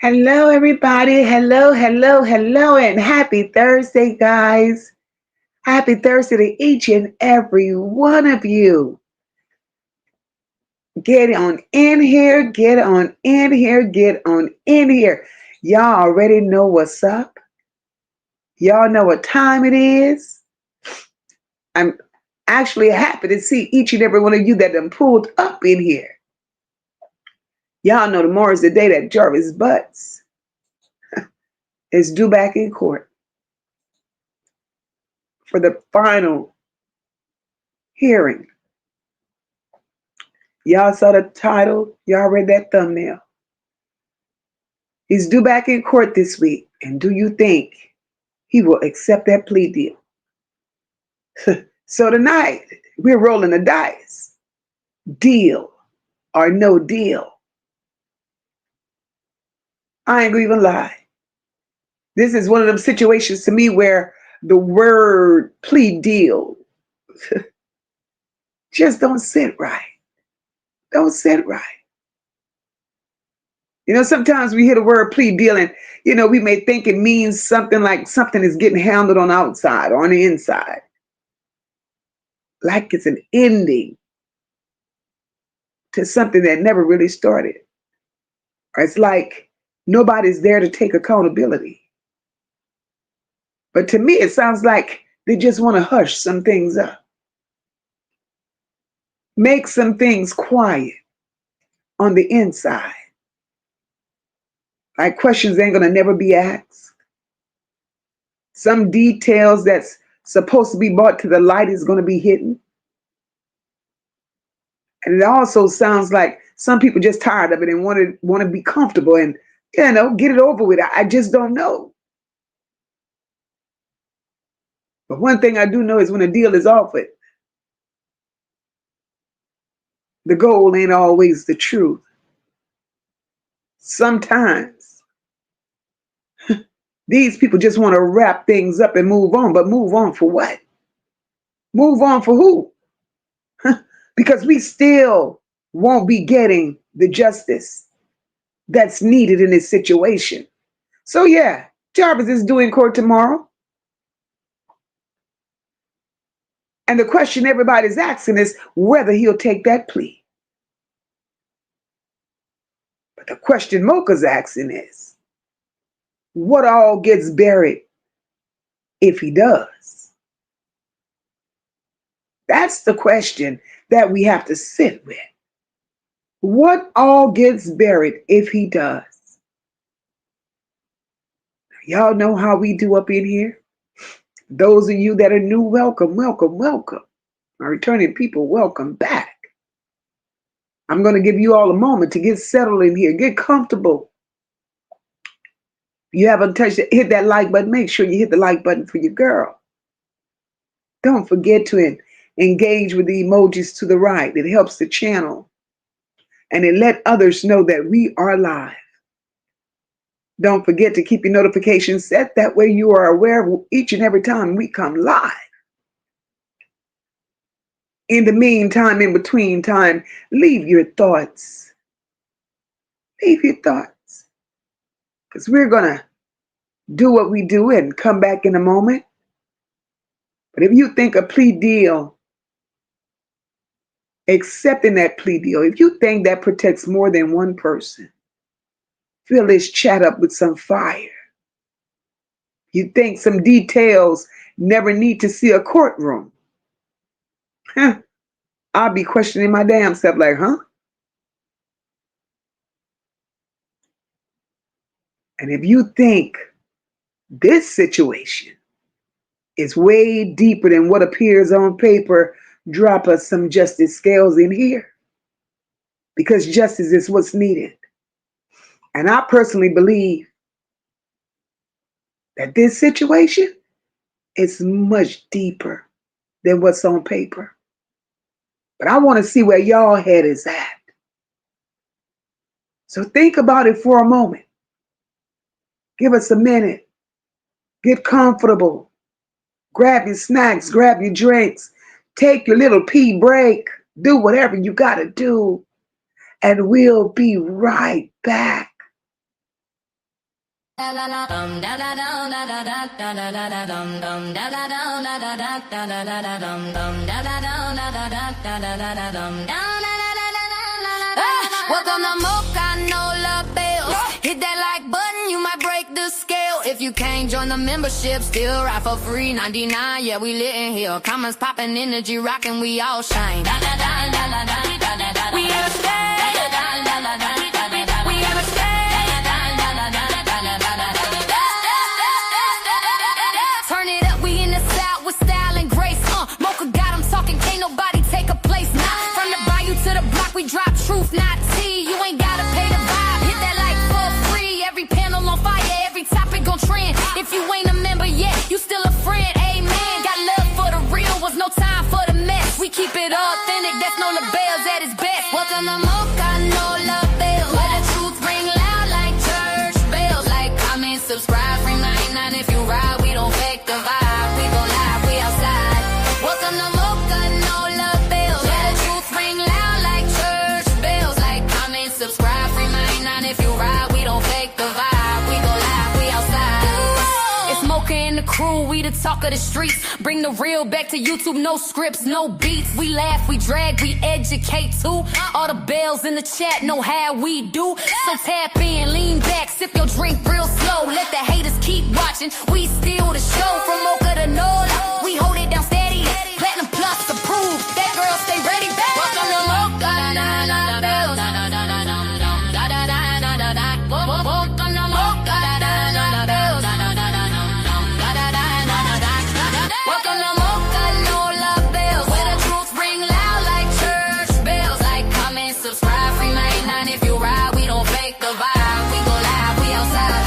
Hello, everybody. Hello, hello, hello, and happy Thursday, guys. Happy Thursday to each and every one of you. Get on in here, get on in here, get on in here. Y'all already know what's up. Y'all know what time it is. I'm actually happy to see each and every one of you that done pulled up in here. Y'all know tomorrow's the day that Jarvis Butts is due back in court for the final hearing. Y'all saw the title. Y'all read that thumbnail. He's due back in court this week. And do you think he will accept that plea deal? So tonight, we're rolling the dice. Deal or no deal. I ain't gonna even lie. This is one of them situations to me where the word plea deal just don't sit right. Don't sit right. Sometimes we hear the word plea deal and, we may think it means something like something is getting handled on the outside or on the inside. Like it's an ending to something that never really started. Or it's like nobody's there to take accountability. But to me, it sounds like they just want to hush some things up. Make some things quiet on the inside. Like questions ain't going to never be asked. Some details that's supposed to be brought to the light is going to be hidden. And it also sounds like some people just tired of it and want to be comfortable and, get it over with. I just don't know. But one thing I do know is when a deal is offered, the goal ain't always the truth. Sometimes these people just want to wrap things up and move on, but move on for what? Move on for who? Because we still won't be getting the justice that's needed in this situation. So yeah, Jarvis is due in court tomorrow. And the question everybody's asking is whether he'll take that plea. But the question MOCA's asking is, what all gets buried if he does? That's the question that we have to sit with. What all gets buried if he does? Y'all know how we do up in here. Those of you that are new, welcome, welcome, welcome. My returning people, welcome back. I'm going to give you all a moment to get settled in here, get comfortable. If you haven't hit that like button, make sure you hit the like button for your girl. Don't forget to engage with the emojis to the right. It helps the channel. And it let others know that we are live. Don't forget to keep your notifications set. That way you are aware of each and every time we come live. In the meantime, in between time, leave your thoughts. Leave your thoughts. Because we're going to do what we do and come back in a moment. But if you think a plea deal, accepting that plea deal, if you think that protects more than one person, fill this chat up with some fire. You think some details never need to see a courtroom. I'll be questioning my damn self like, And if you think this situation is way deeper than what appears on paper, drop us some justice scales in here. Because justice is what's needed. And I personally believe that this situation is much deeper than what's on paper. But I want to see where y'all head is at. So think about it for a moment. Give us a minute. Get comfortable. Grab your snacks, grab your drinks. Take your little pee break. Do whatever you got to do. And we'll be right back. Welcome to MOCA, no love bills. Hit that like button, you might break the scale. If you can't join the membership, still ride for free. 99, yeah, we lit in here. Comments popping, energy rocking, we all shine. We have a stay. We have a stay. Turn it up, we in the South with style and grace. MOCA got them talking, can't nobody take a place. Nah, from the bayou to the block, we drop truth, not tea. You ain't gotta pay the vibe, hit that like for free. Every panel on fire, every topic gon' trend. If you ain't a member yet, you still a friend, amen. Got love for the real, was no time for the mess. We keep it authentic, that's no labels at its best. Welcome to MOCA, no love bells. Where the truth ring loud like church bells. Like, comment, subscribe, free 99 if you ride. We don't fake the vibe, we gon' live, we outside. Welcome to MOCA, no love bells. Where the truth ring loud like church bells. Like, comment, subscribe, free 99 if you ride. We don't fake the vibe, we gon' live, we outside. It's MOCA and the crew, we the talk of the streets. Bring the real back to YouTube, no scripts, no beats. We laugh, we drag, we educate too. All the bells in the chat know how we do. So tap in, lean back, sip your drink real slow. Let the haters keep watching, we steal the show. From MOCA to NOLA, we hold it down steady. Platinum plus approved, that girl stay ready. Welcome to MOCA, na-na bells. Welcome to MOCA, na-na bells. Welcome to MOCA, no love bells. Where the truth ring loud like church bells. Like, comment, subscribe, free 99 if you ride. We don't fake the vibe, we go live, we outside.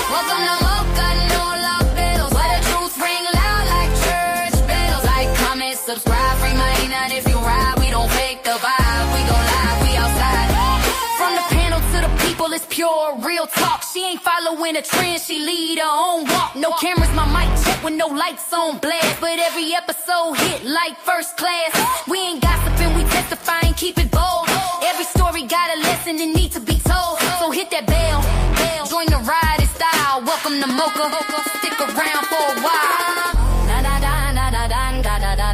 Welcome to MOCA, no love bells. Where the truth ring loud like church bells. Like, comment, subscribe, free 99 if you ride. We don't fake the vibe, we go live, we outside. From the panel to the people, it's pure real talk. She ain't following a trend, she lead her own walk. No cameras, my mic check with no lights on blast. But every episode hit like first class. We ain't gossiping, we testifying, keep it bold. Every story got a lesson that need to be told. So hit that bell, join the ride in style. Welcome to MOCA, stick around for a while.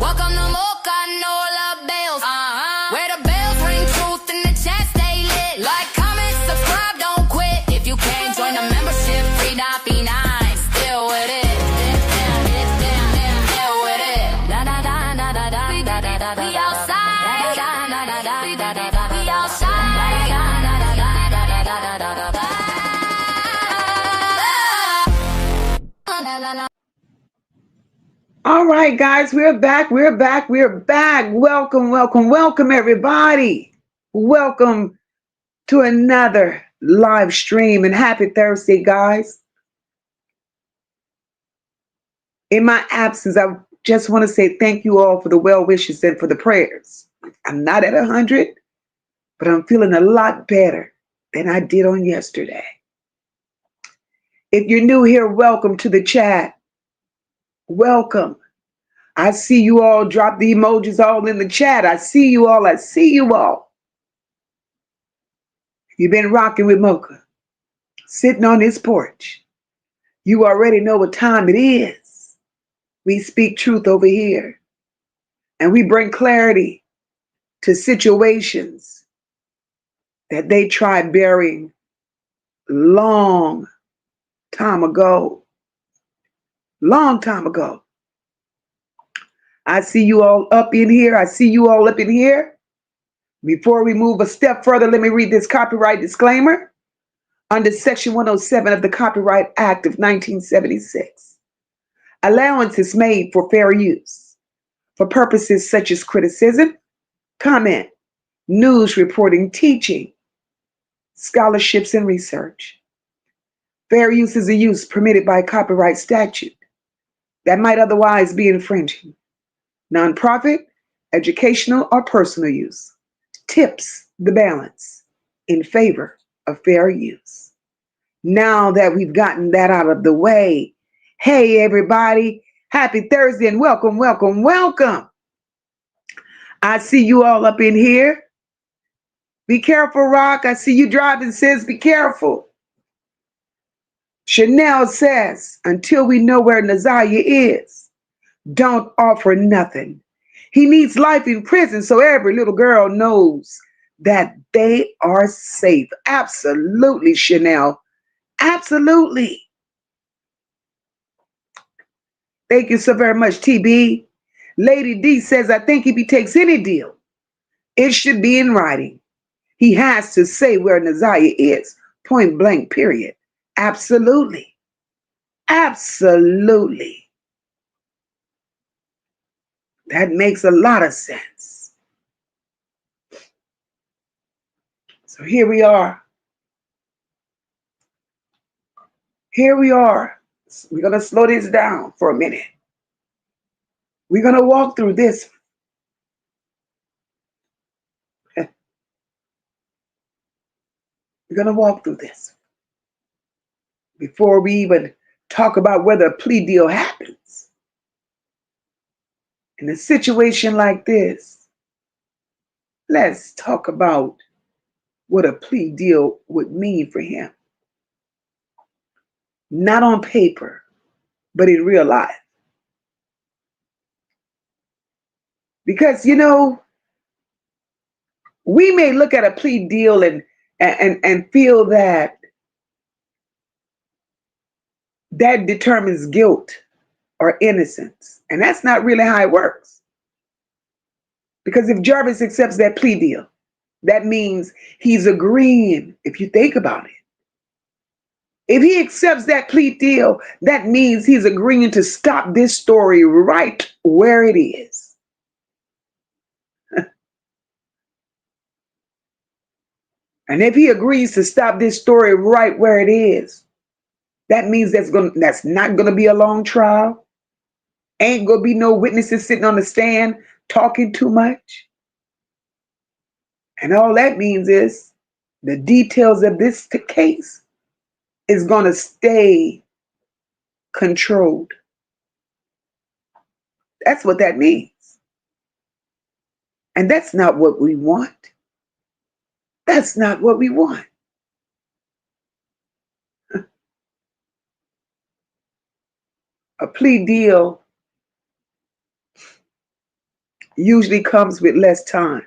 Welcome to MOCA, no love bells. Where the bells ring, truth in the chat stay lit. Like, comment, subscribe, don't quit. If you can't join the membership, free 99, still with it. Still with it. We outside. We outside. All right, guys, we're back. We're back. We're back. Welcome, welcome, welcome, everybody. Welcome to another live stream, and happy Thursday, guys. In my absence, I just want to say thank you all for the well wishes and for the prayers. I'm not at 100, but I'm feeling a lot better than I did on yesterday. If you're new here, welcome to the chat. Welcome. I see you all drop the emojis all in the chat. I see you all. I see you all. You've been rocking with MOCA, sitting on this porch. You already know what time it is. We speak truth over here, and we bring clarity to situations that they tried burying long time ago. Long time ago. I see you all up in here. I see you all up in here. Before we move a step further, let me read this copyright disclaimer. Under Section 107 of the Copyright Act of 1976, allowance is made for fair use for purposes such as criticism, comment, news reporting, teaching, scholarships, and research. Fair use is a use permitted by copyright statute that might otherwise be infringing. Nonprofit, educational, or personal use tips the balance in favor of fair use. Now that we've gotten that out of the way, hey everybody, happy Thursday and welcome, welcome, welcome. I see you all up in here. Be careful, Rock. I see you driving, sis. Be careful. Chanel says, until we know where Naziyah is, don't offer nothing. He needs life in prison so every little girl knows that they are safe. Absolutely, Chanel. Absolutely. Thank you so very much, TB. Lady D says, I think if he takes any deal, it should be in writing. He has to say where Naziyah is, point blank, period. Absolutely. Absolutely. That makes a lot of sense. So here we are. Here we are. We're going to slow this down for a minute. We're going to walk through this. We're going to walk through this before we even talk about whether a plea deal happens. In a situation like this, let's talk about what a plea deal would mean for him. Not on paper, but in real life. Because, you know, we may look at a plea deal and feel that determines guilt or innocence. And that's not really how it works. Because if Jarvis accepts that plea deal, that means he's agreeing, if you think about it. If he accepts that plea deal, that means he's agreeing to stop this story right where it is. And if he agrees to stop this story right where it is, that means that's not going to be a long trial. Ain't going to be no witnesses sitting on the stand talking too much. And all that means is the details of this case is going to stay controlled. That's what that means. And that's not what we want. That's not what we want. A plea deal usually comes with less time.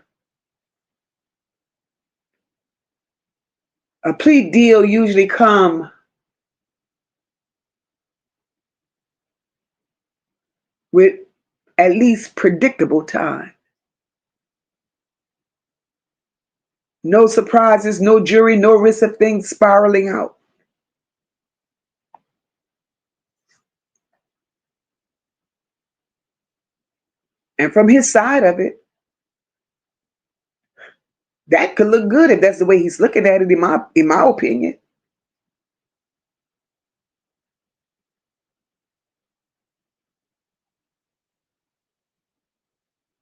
A plea deal usually comes with at least predictable time. No surprises, no jury, no risk of things spiraling out. And from his side of it, that could look good if that's the way he's looking at it, in my opinion.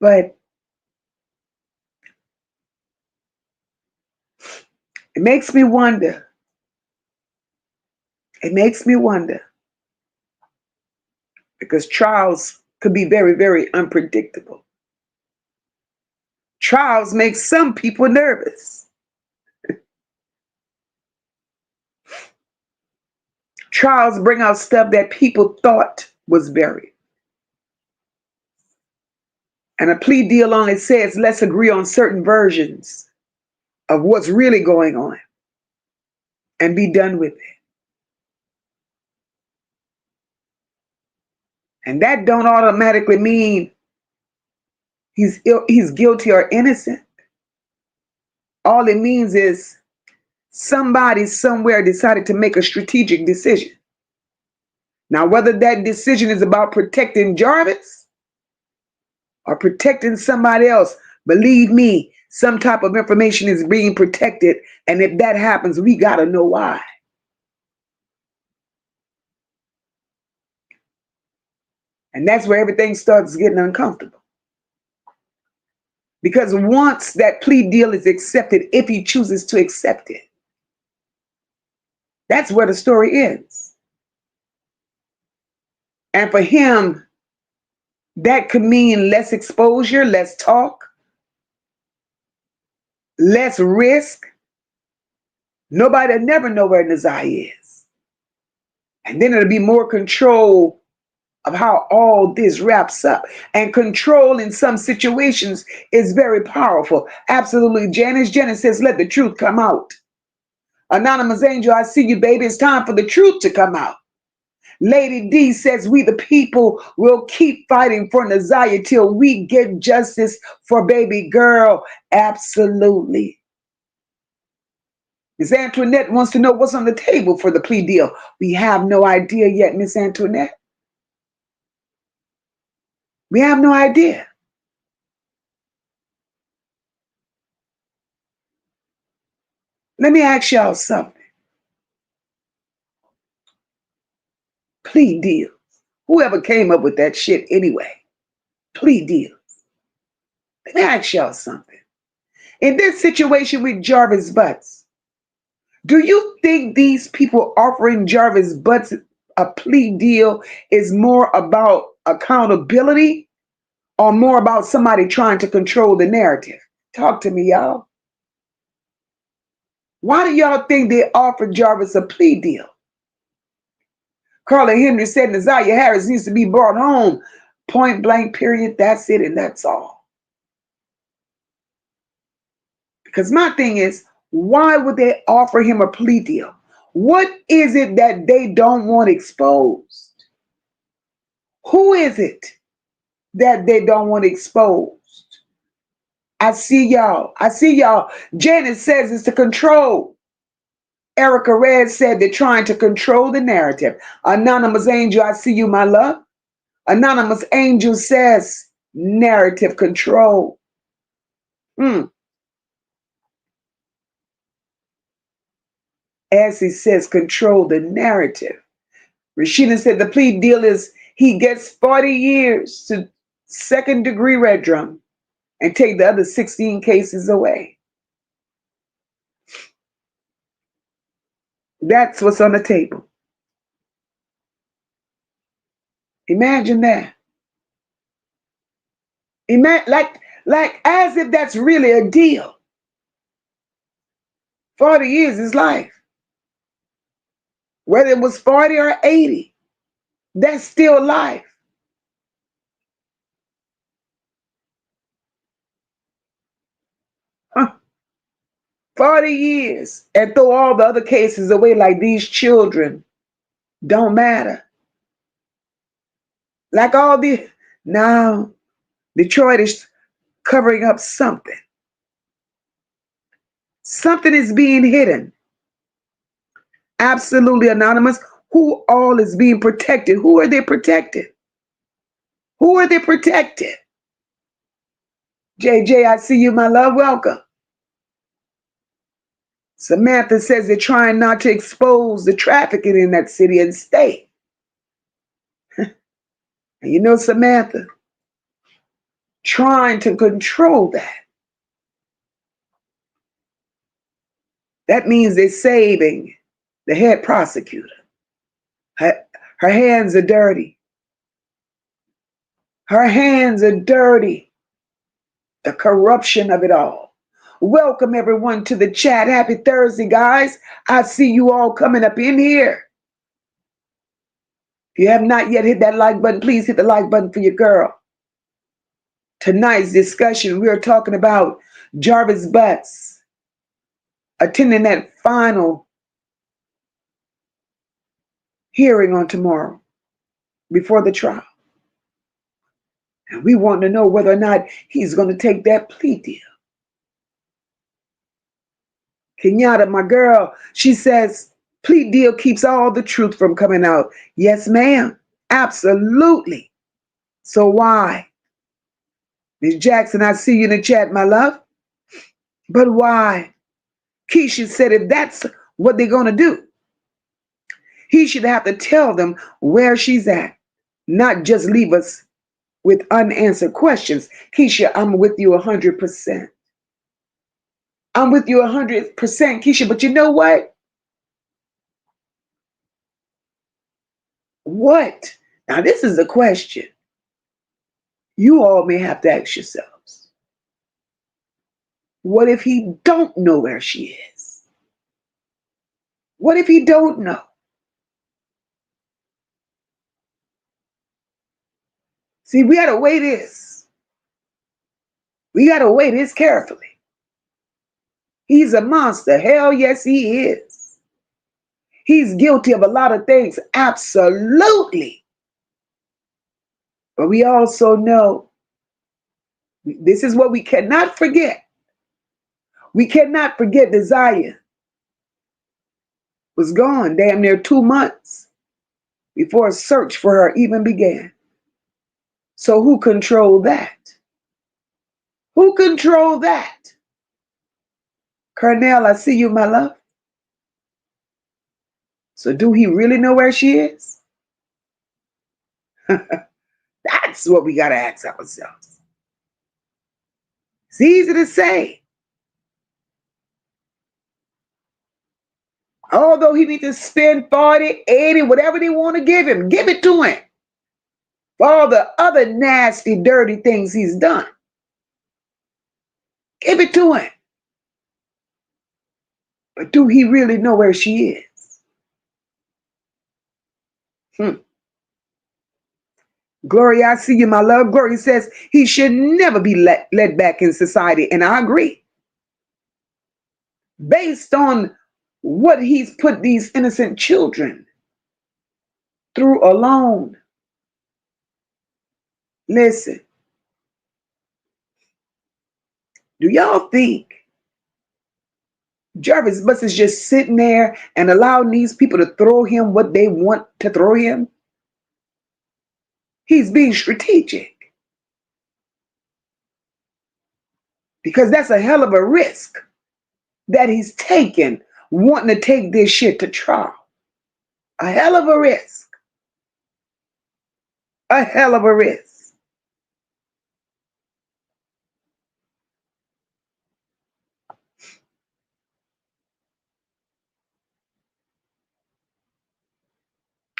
But it makes me wonder. It makes me wonder. Because trials could be very, very unpredictable. Trials make some people nervous. Trials bring out stuff that people thought was buried. And a plea deal only says, let's agree on certain versions of what's really going on and be done with it. And that don't automatically mean he's guilty or innocent. All it means is somebody somewhere decided to make a strategic decision. Now, whether that decision is about protecting Jarvis or protecting somebody else, believe me, some type of information is being protected. And if that happens, we got to know why. And that's where everything starts getting uncomfortable. Because once that plea deal is accepted, if he chooses to accept it, that's where the story ends. And for him, that could mean less exposure, less talk, less risk. Nobody will never know where Naziyah is. And then it'll be more control of how all this wraps up. And control in some situations is very powerful. Absolutely. Janice says, let the truth come out. Anonymous Angel, I see you, baby. It's time for the truth to come out. Lady D says, we the people will keep fighting for Naziyah till we get justice for baby girl. Absolutely. Miss Antoinette wants to know what's on the table for the plea deal. We have no idea yet, Miss Antoinette. We have no idea. Let me ask y'all something. Plea deals. Whoever came up with that shit anyway. Plea deals. Let me ask y'all something. In this situation with Jarvis Butts, do you think these people offering Jarvis Butts a plea deal is more about accountability or more about somebody trying to control the narrative? Talk to me, y'all. Why do y'all think they offered Jarvis a plea deal? Carla Henry said Naziyah Harris needs to be brought home. Point blank, period. That's it, and that's all. Because my thing is, why would they offer him a plea deal? What is it that they don't want exposed? Who is it that they don't want exposed? I see y'all. Janet says it's to control. Erica Red said they're trying to control the narrative. Anonymous Angel, I see you, my love. Anonymous Angel says narrative control. As he says, control the narrative. Rashida said the plea deal is he gets 40 years to second-degree red drum and take the other 16 cases away. That's what's on the table. Imagine that. Like as if that's really a deal. 40 years is life. Whether it was 40 or 80, that's still life. Huh. 40 years and throw all the other cases away like these children don't matter. Like all the now Detroit is covering up something. Something is being hidden. Absolutely anonymous. Who all is being protected? Who are they protected? Who are they protected? JJ, I see you, my love. Welcome. Samantha says they're trying not to expose the trafficking in that city and state. And you know, Samantha, trying to control that. That means they're saving the head prosecutor. Her hands are dirty. Her hands are dirty. The corruption of it all. Welcome everyone to the chat. Happy Thursday, guys. I see you all coming up in here. If you have not yet hit that like button, please hit the like button for your girl. Tonight's discussion, we are talking about Jarvis Butts attending that final hearing on tomorrow before the trial. And we want to know whether or not he's going to take that plea deal. Kenyatta, my girl, she says, plea deal keeps all the truth from coming out. Yes, ma'am. Absolutely. So why? Ms. Jackson, I see you in the chat, my love. But why? Keisha said if that's what they're going to do, he should have to tell them where she's at, not just leave us with unanswered questions. Keisha, I'm with you 100%. I'm with you 100%, Keisha. But you know what? What? Now, this is a question you all may have to ask yourselves. What if he don't know where she is? What if he don't know? See, we got to weigh this. We got to weigh this carefully. He's a monster. Hell yes, he is. He's guilty of a lot of things. Absolutely. But we also know this is what we cannot forget. We cannot forget Naziyah was gone damn near 2 months before a search for her even began. So who controlled that? Who controlled that? Cornell, I see you, my love. So do he really know where she is? That's what we got to ask ourselves. It's easy to say. Although he needs to spend 40, 80, whatever they want to give him, give it to him. For all the other nasty, dirty things he's done. Give it to him. But do he really know where she is? Gloria, I see you, my love. Gloria says he should never be let back in society. And I agree. Based on what he's put these innocent children through alone. Listen. Do y'all think Jarvis Butts is just sitting there and allowing these people to throw him what they want to throw him? He's being strategic. Because that's a hell of a risk that he's taken wanting to take this shit to trial. A hell of a risk. A hell of a risk.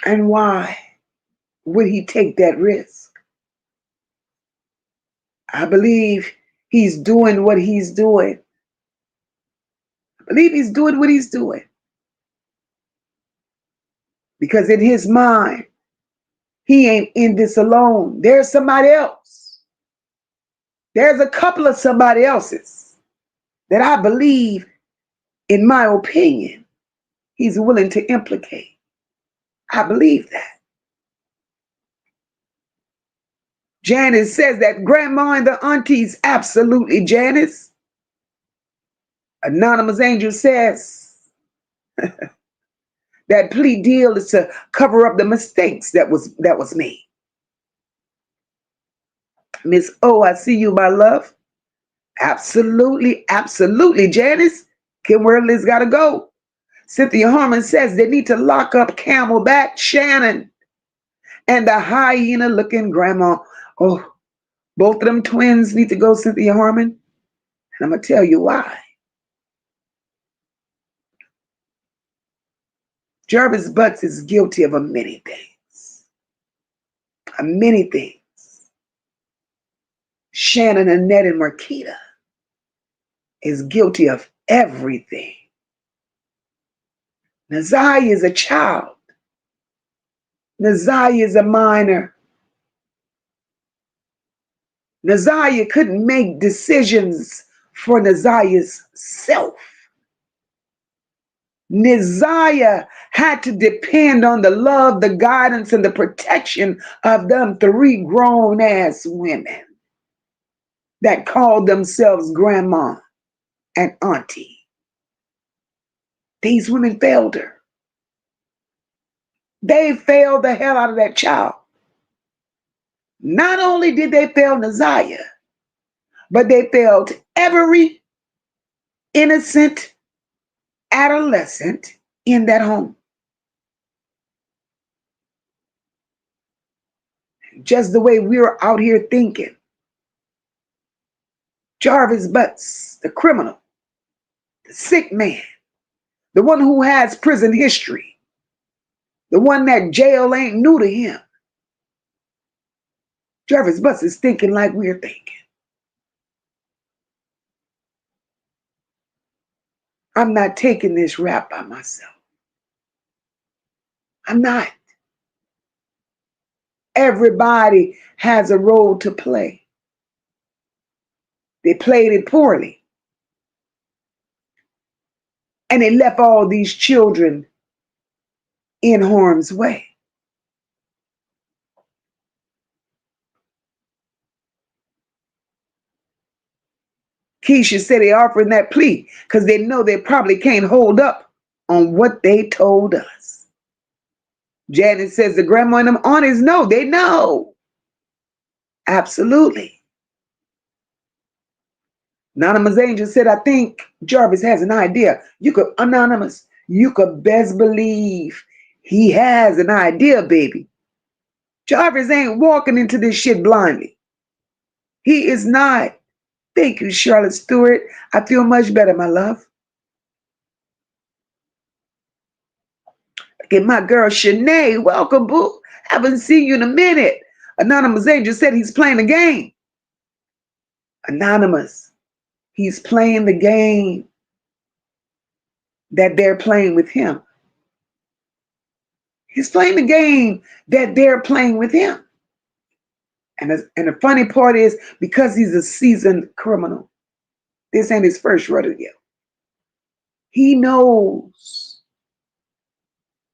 And why would he take that risk? I believe he's doing what he's doing. I believe he's doing what he's doing. Because in his mind, he ain't in this alone. There's somebody else. There's a couple of somebody else's that I believe, in my opinion, he's willing to implicate. I believe that. Janice says that grandma and the aunties, absolutely, Janice. Anonymous Angel says that plea deal is to cover up the mistakes that was made. Miss O, I see you, my love. Absolutely, absolutely, Janice. Kim Worley's got to go. Cynthia Harmon says they need to lock up Camelback Shannon and the hyena-looking grandma. Oh, both of them twins need to go, Cynthia Harmon. And I'm going to tell you why. Jarvis Butts is guilty of a many things. A many things. Shannon, Annette, and Marquita is guilty of everything. Naziyah is a child. Naziyah is a minor. Naziyah couldn't make decisions for Naziyah's self. Naziyah had to depend on the love, the guidance, and the protection of them 3 grown-ass women that called themselves grandma and auntie. These women failed her. They failed the hell out of that child. Not only did they fail Naziyah, but they failed every innocent adolescent in that home. Just the way we were out here thinking. Jarvis Butts, the criminal, the sick man, the one who has prison history, the one that jail ain't new to him. Jarvis Butts is thinking like we're thinking. I'm not taking this rap by myself. I'm not. Everybody has a role to play. They played it poorly. And they left all these children in harm's way. Keisha said they offering that plea because they know they probably can't hold up on what they told us. Janet says the grandma and them aunties know. They know. Absolutely. Anonymous Angel said, I think Jarvis has an idea. Anonymous, you could best believe he has an idea, baby. Jarvis ain't walking into this shit blindly. He is not. Thank you, Charlotte Stewart. I feel much better, my love. Get my girl Shanae. Welcome, boo. Haven't seen you in a minute. Anonymous Angel said he's playing the game. Anonymous. He's playing the game that they're playing with him. He's playing the game that they're playing with him. And the funny part is, because he's a seasoned criminal, this ain't his first rodeo. He knows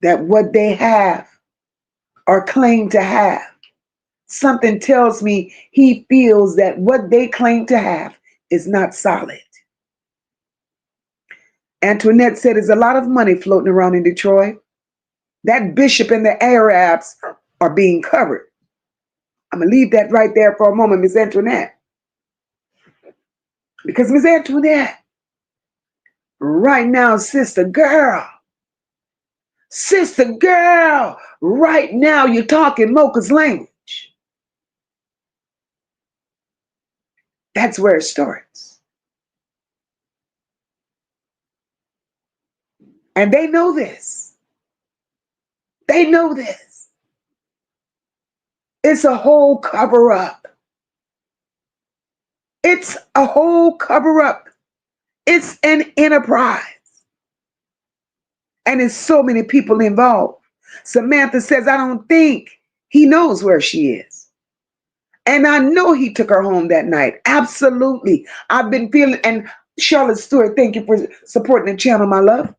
that what they have or claim to have, something tells me he feels that what they claim to have is not solid. Antoinette said there's a lot of money floating around in Detroit. That bishop and the Arabs are being covered. I'm going to leave that right there for a moment, Miss Antoinette. Because Miss Antoinette, right now, sister girl, right now you're talking MOCA's language. That's where it starts. And they know this. They know this. It's a whole cover up. It's a whole cover up. It's an enterprise. And there's so many people involved. Samantha says, I don't think he knows where she is. And I know he took her home that night. Absolutely. I've been feeling, and Charlotte Stewart, thank you for supporting the channel, my love.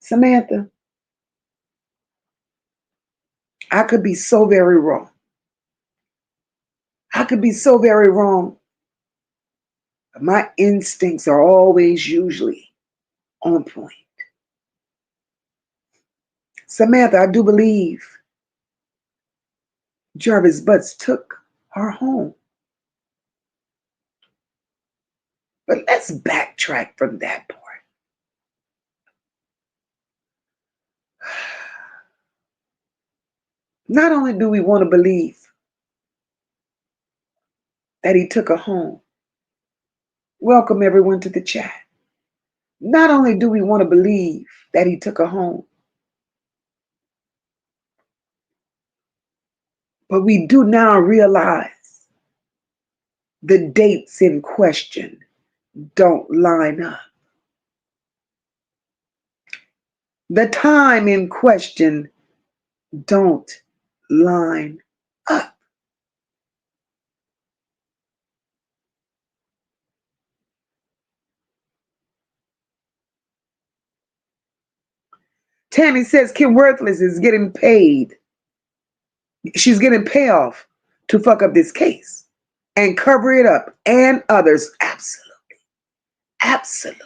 Samantha, I could be so very wrong. I could be so very wrong. My instincts are always usually on point. Samantha, I do believe Jarvis Butts took her home. But let's backtrack from that part. Not only do we want to believe that he took her home. Welcome everyone to the chat. Not only do we want to believe that he took her home, but we do now realize the dates in question don't line up. The time in question don't line up. Tammy says Kim Worthless is getting paid. She's getting payoff to fuck up this case and cover it up, and others. Absolutely. Absolutely.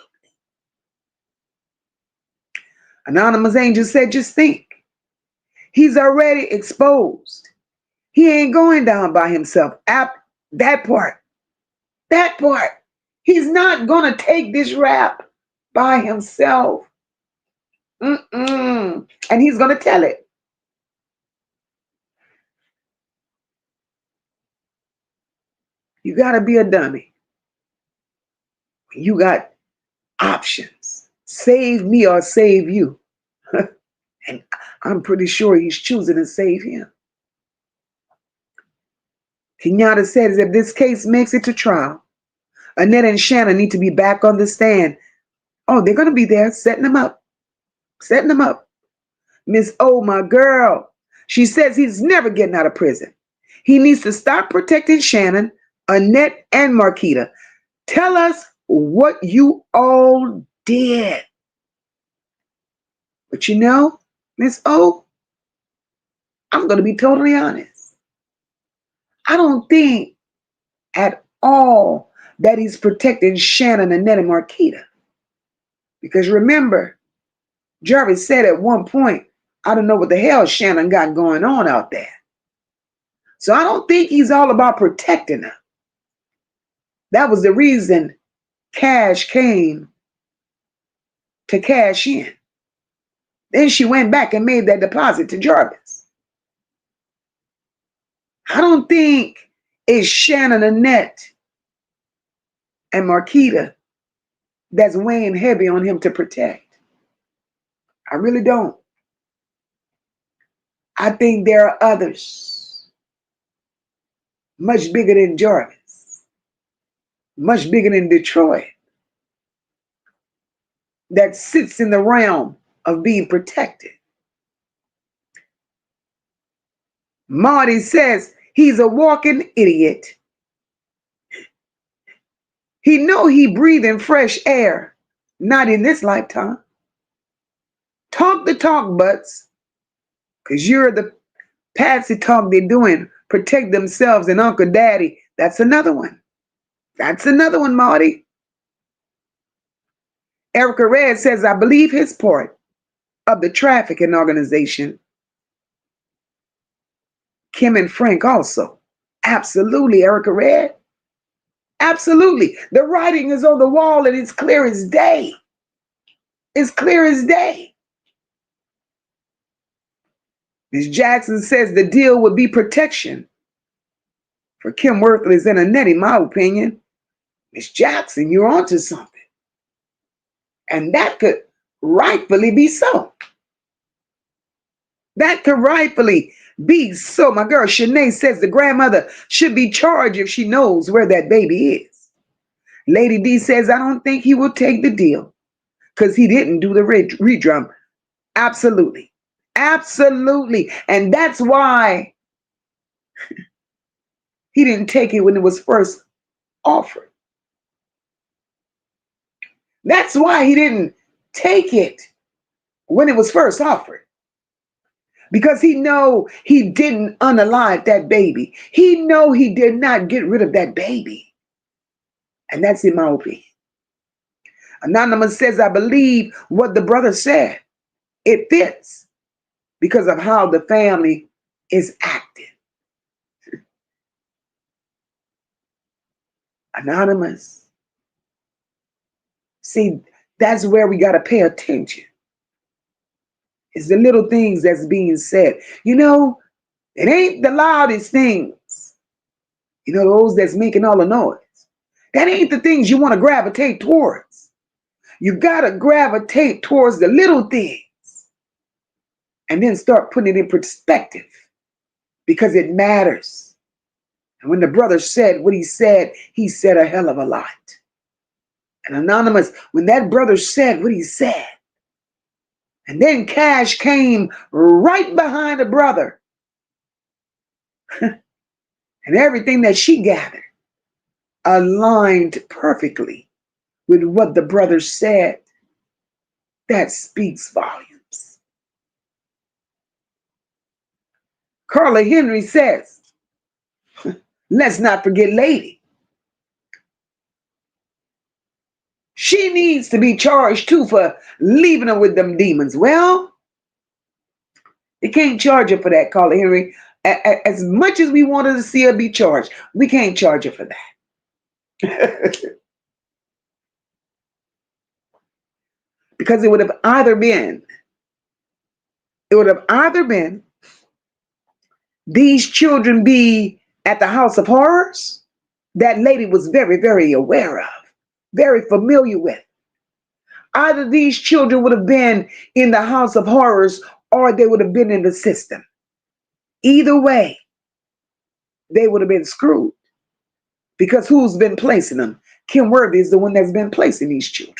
Anonymous Angel said, just think. He's already exposed. He ain't going down by himself. That part. He's not going to take this rap by himself. And he's going to tell it. You got to be a dummy. You got options. Save me or save you. And I'm pretty sure he's choosing to save him. Kenyatta says if this case makes it to trial, Annette and Shannon need to be back on the stand. Oh, they're going to be there setting them up. Setting them up. Miss O, my girl. She says he's never getting out of prison. He needs to stop protecting Shannon, Annette, and Marquita. Tell us what you all did. But you know, Miss O, I'm going to be totally honest. I don't think at all that he's protecting Shannon, Annette, and Marquita. Because remember, Jarvis said at one point, I don't know what the hell Shannon got going on out there. So I don't think he's all about protecting her. That was the reason Cash came to cash in. Then she went back and made that deposit to Jarvis. I don't think it's Shannon, Annette, and Marquita that's weighing heavy on him to protect. I really don't. I think there are others much bigger than Jarvis, much bigger than Detroit, that sits in the realm of being protected. Marty says he's a walking idiot. He know he breathing fresh air, not in this lifetime. Talk the talk, Butts, because you're the patsy talk they're doing. Protect themselves and Uncle Daddy. That's another one. That's another one, Marty. Erica Red says, I believe his part of the trafficking organization. Kim and Frank also. Absolutely, Erica Red. Absolutely. The writing is on the wall and it's clear as day. It's clear as day. Ms. Jackson says the deal would be protection for Kim Worthless and Annette, in my opinion. Ms. Jackson, you're onto something. And that could rightfully be so. That could rightfully be so. My girl Shanae says the grandmother should be charged if she knows where that baby is. Lady D says, I don't think he will take the deal because he didn't do the redrum. Absolutely. Absolutely. And that's why he didn't take it when it was first offered. That's why he didn't take it when it was first offered. Because he know he didn't unalive that baby. He know he did not get rid of that baby. And that's in my opinion. Anonymous says, I believe what the brother said. It fits because of how the family is acting. Anonymous. See, that's where we got to pay attention. It's the little things that's being said. You know, it ain't the loudest things. You know, those that's making all the noise. That ain't the things you want to gravitate towards. You got to gravitate towards the little things. And then start putting it in perspective. Because it matters. And when the brother said what he said a hell of a lot. And Anonymous, when that brother said what he said, and then Cash came right behind the brother. And everything that she gathered aligned perfectly with what the brother said. That speaks volumes. Carla Henry says, let's not forget Lady. She needs to be charged too for leaving her with them demons. Well, they can't charge her for that, Carla Henry. As much as we wanted to see her be charged, we can't charge her for that. Because it would have either been these children be at the House of Horrors that lady was very, very aware of, very familiar with. Either these children would have been in the House of Horrors or they would have been in the system. Either way, they would have been screwed. Because who's been placing them? Kim Worthy is the one that's been placing these children.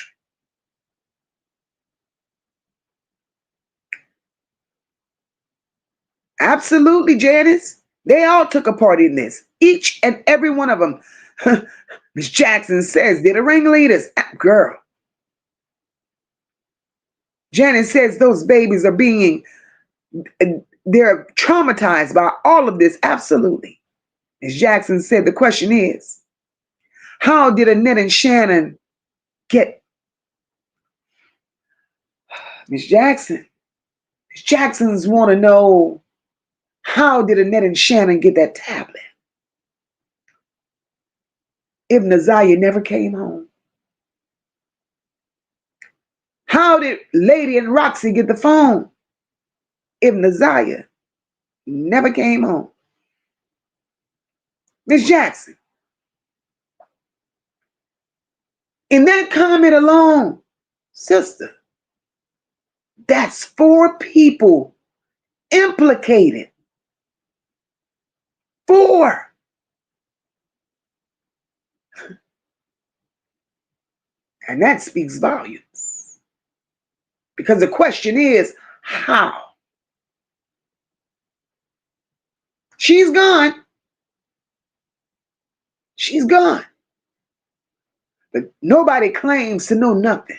Absolutely, Janice. They all took a part in this. Each and every one of them. Miss Jackson says they're the ringleaders. Girl. Janice says those babies are they're traumatized by all of this. Absolutely. Miss Jackson said the question is, how did Annette and Shannon get Miss Jackson? Miss Jackson's want to know, how did Annette and Shannon get that tablet if Naziyah never came home? How did Lady and Roxy get the phone if Naziyah never came home? Miss Jackson, in that comment alone, sister, that's 4 people implicated. 4. And that speaks volumes. Because the question is, how? She's gone. She's gone. But nobody claims to know nothing.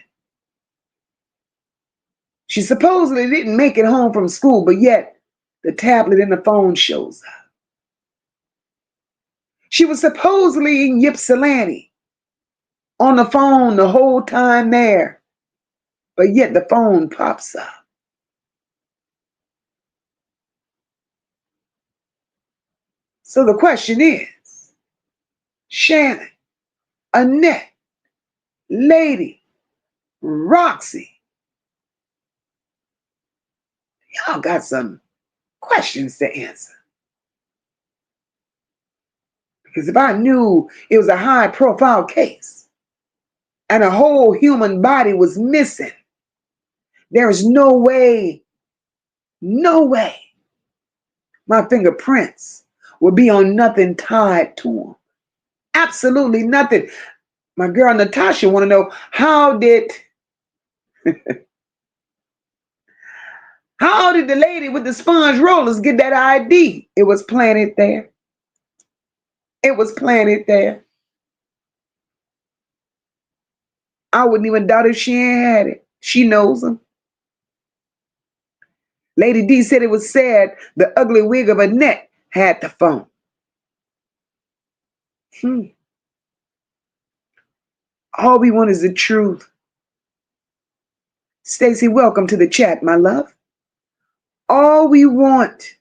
She supposedly didn't make it home from school, but yet the tablet and the phone shows up. She was supposedly in Ypsilanti on the phone the whole time there, but yet the phone pops up. So the question is, Shannon, Annette, Lady, Roxy, y'all got some questions to answer. Because if I knew it was a high profile case and a whole human body was missing, there is no way my fingerprints would be on nothing tied to them. Absolutely nothing. My girl Natasha want to know, how did the lady with the sponge rollers get that ID? It was planted there. It was planted there. I wouldn't even doubt if she ain't had it. She knows them. Lady D said it was said the ugly wig of Annette had the phone. All we want is the truth. Stacy, welcome to the chat, my love. All we want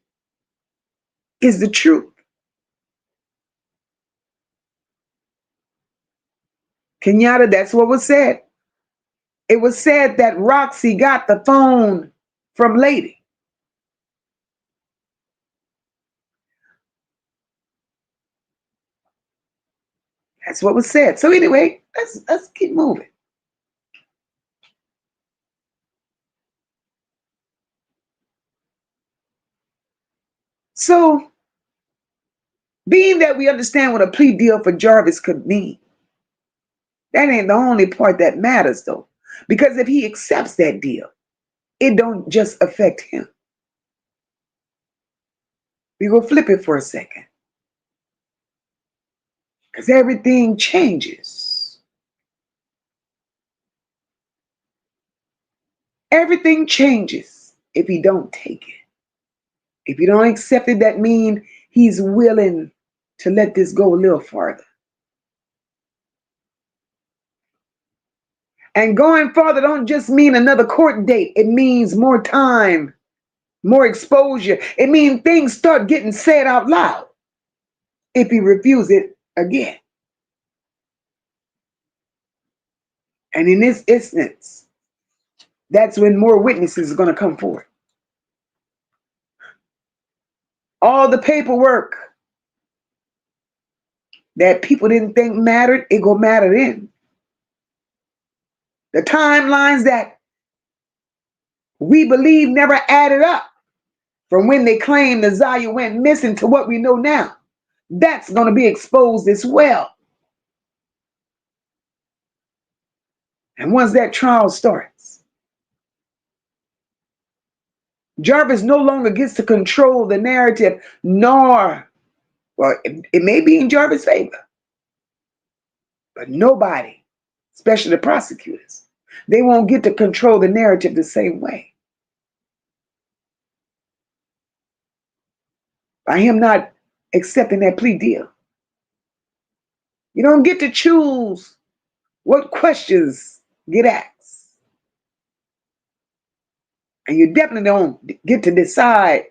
is the truth. Kenyatta, that's what was said. It was said that Roxy got the phone from Lady. That's what was said. So anyway, let's keep moving. So, being that we understand what a plea deal for Jarvis could mean, that ain't the only part that matters, though. Because if he accepts that deal, it don't just affect him. We go flip it for a second. Because everything changes. Everything changes if he don't take it. If you don't accept it, that means he's willing to let this go a little farther. And going farther don't just mean another court date. It means more time, more exposure. It means things start getting said out loud if he refuses it again. And in this instance, that's when more witnesses are going to come forward. All the paperwork that people didn't think mattered, it gonna matter then. The timelines that we believe never added up from when they claimed Naziyah went missing to what we know now, that's gonna be exposed as well. And once that trial starts, Jarvis no longer gets to control the narrative, nor, well, it may be in Jarvis' favor, but nobody, especially the prosecutors, they won't get to control the narrative the same way. By him not accepting that plea deal, you don't get to choose what questions get asked. And you definitely don't get to decide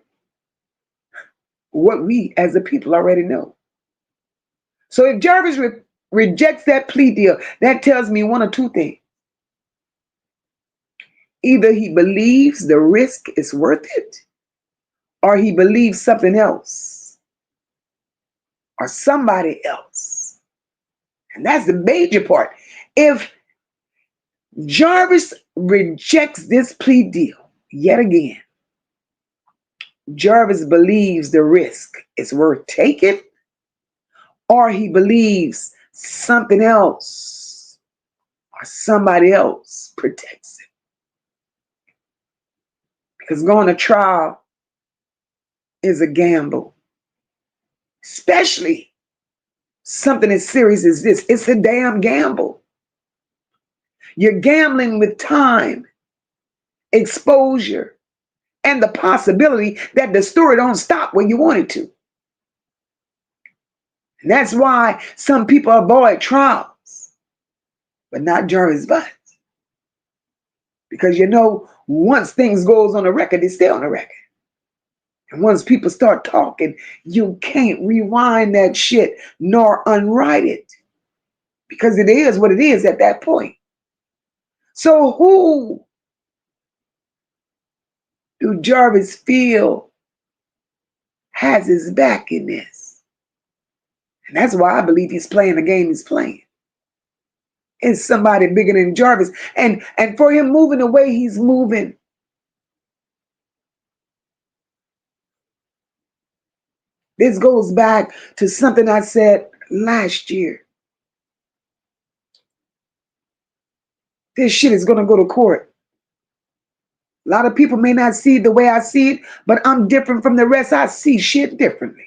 what we as a people already know. So if Jarvis rejects that plea deal, that tells me one or two things. Either he believes the risk is worth it, or he believes something else, or somebody else. And that's the major part. If Jarvis rejects this plea deal, yet again, Jarvis believes the risk is worth taking, or he believes something else or somebody else protects it. Because going to trial is a gamble, especially something as serious as this. It's a damn gamble. You're gambling with time, exposure, and the possibility that the story don't stop when you want it to. And that's why some people avoid trials, but not Jarvis Butts. Because once things goes on the record, they stay on the record. And once people start talking, you can't rewind that shit nor unwrite it. Because it is what it is at that point. So who do Jarvis feel has his back in this? And that's why I believe he's playing the game he's playing. It's somebody bigger than Jarvis. And for him moving the way he's moving, this goes back to something I said last year. This shit is going to go to court. A lot of people may not see it the way I see it, but I'm different from the rest. I see shit differently.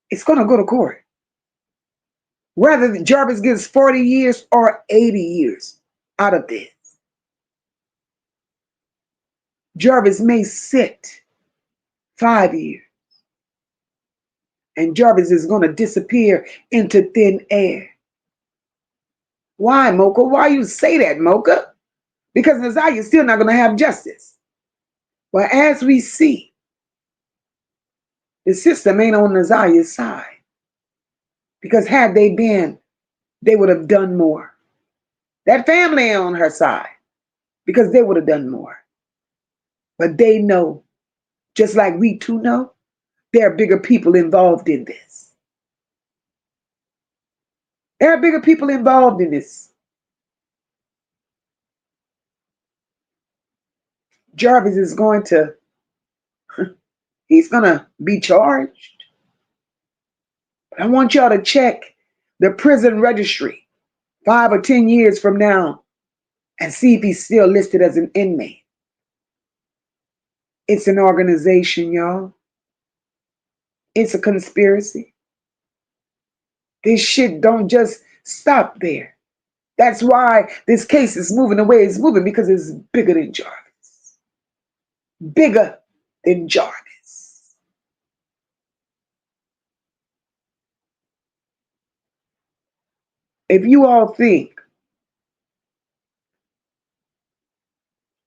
It's going to go to court. Whether Jarvis gets 40 years or 80 years out of this, Jarvis may sit 5 years. And Jarvis is going to disappear into thin air. Why, MOCA? Why you say that, MOCA? Because Naziyah is still not going to have justice. Well, as we see, the system ain't on Naziyah's side. Because had they been, they would have done more. That family ain't on her side. Because they would have done more. But they know, just like we too know, there are bigger people involved in this. There are bigger people involved in this. Jarvis is he's going to be charged. But I want y'all to check the prison registry 5 or 10 years from now and see if he's still listed as an inmate. It's an organization, y'all. It's a conspiracy. This shit don't just stop there. That's why this case is moving the way it's moving, because it's bigger than Jarvis. Bigger than Jarvis. If you all think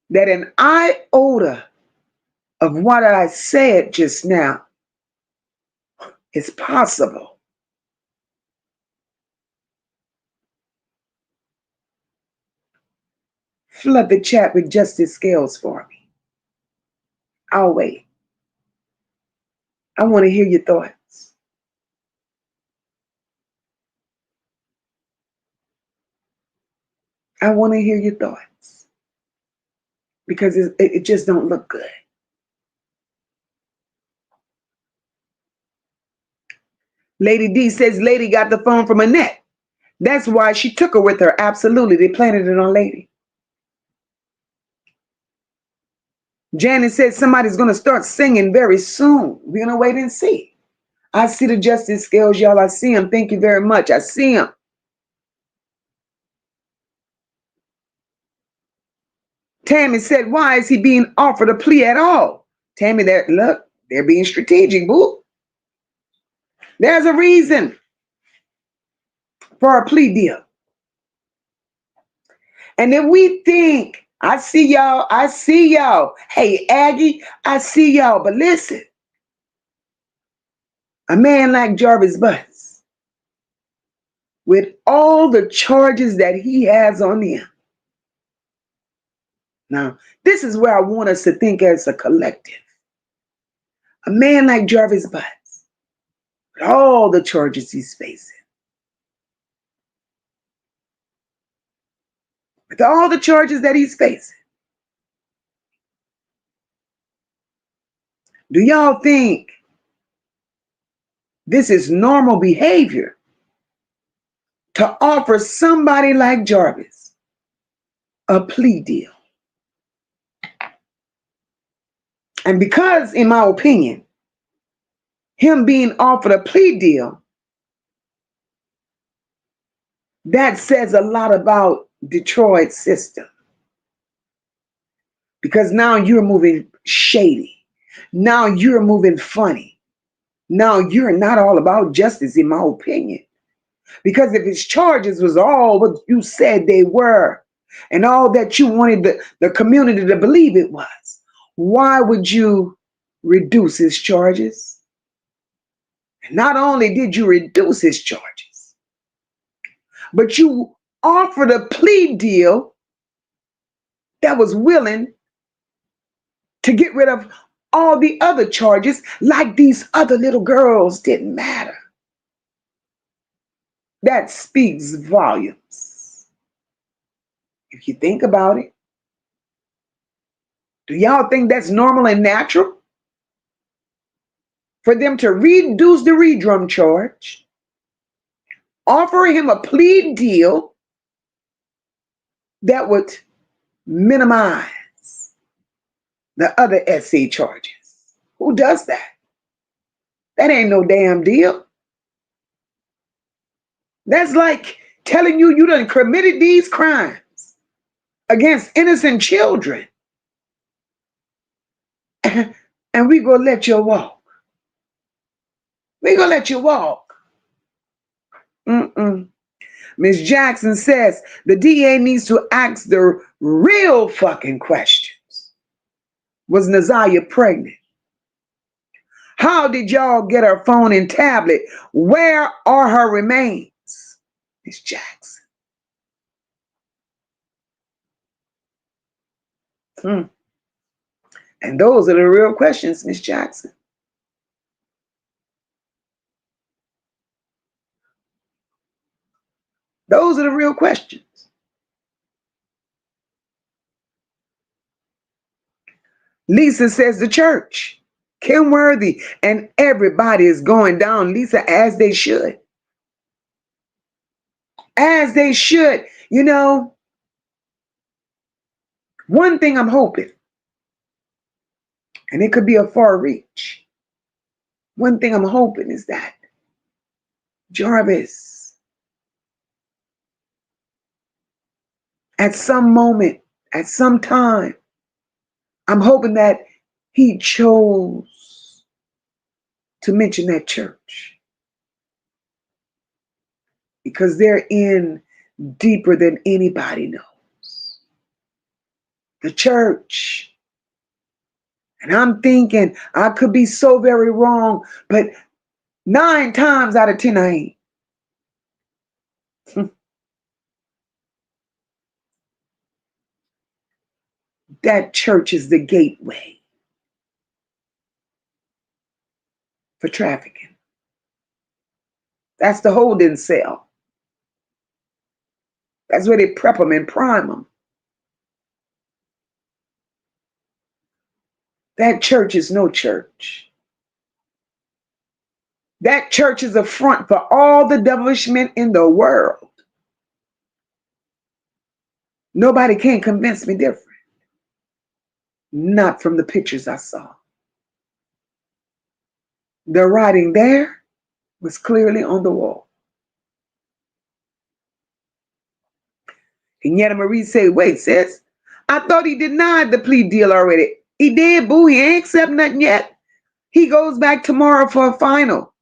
that an iota of what I said just now is possible, flood the chat with justice scales for me. I'll wait. I want to hear your thoughts. I want to hear your thoughts. Because it just don't look good. Lady D says Lady got the phone from Annette. That's why she took her with her. Absolutely. They planted it on Lady. Janet said somebody's going to start singing very soon. We're going to wait and see. I see the justice scales, y'all. I see them. Thank you very much. I see them. Tammy said, why is he being offered a plea at all? Tammy, look, they're being strategic, boo. There's a reason for a plea deal. And if we think, I see y'all. Hey, Aggie, I see y'all. But listen, a man like Jarvis Butts, with all the charges that he has on him. Now, this is where I want us to think as a collective. A man like Jarvis Butts, with all the charges he's facing, with all the charges that he's facing, do y'all think this is normal behavior to offer somebody like Jarvis a plea deal? And because, in my opinion, him being offered a plea deal, that says a lot about Detroit's system. Because now you're moving shady. Now you're moving funny. Now you're not all about justice, in my opinion. Because if his charges was all what you said they were, and all that you wanted the community to believe it was, why would you reduce his charges? And not only did you reduce his charges, but you offered a plea deal that was willing to get rid of all the other charges, like these other little girls didn't matter. That speaks volumes. If you think about it, do y'all think that's normal and natural? For them to reduce the redrum charge, offer him a plea deal that would minimize the other SC charges. Who does that? That ain't no damn deal. That's like telling you done committed these crimes against innocent children, and we gonna let you walk. We gonna let you walk. Ms. Jackson says the DA needs to ask the real fucking questions. Was Naziyah pregnant? How did y'all get her phone and tablet? Where are her remains? Ms. Jackson. And those are the real questions, Ms. Jackson. Those are the real questions. Lisa says the church, Kim Worthy, and everybody is going down, Lisa, as they should. As they should. You know, one thing I'm hoping, and it could be a far reach, one thing I'm hoping is that Jarvis, at some moment, at some time, I'm hoping that he chose to mention that church, because they're in deeper than anybody knows. The church. And I'm thinking, I could be so very wrong, but 9 times out of 10 I ain't. That church is the gateway for trafficking. That's the holding cell. That's where they prep them and prime them. That church is no church. That church is a front for all the devilishment in the world. Nobody can convince me different. not from the pictures I saw. The writing there was clearly on the wall. And yet Marie said, wait, sis, I thought he denied the plea deal already. He did, boo. He ain't accept nothing yet. He goes back tomorrow for a final.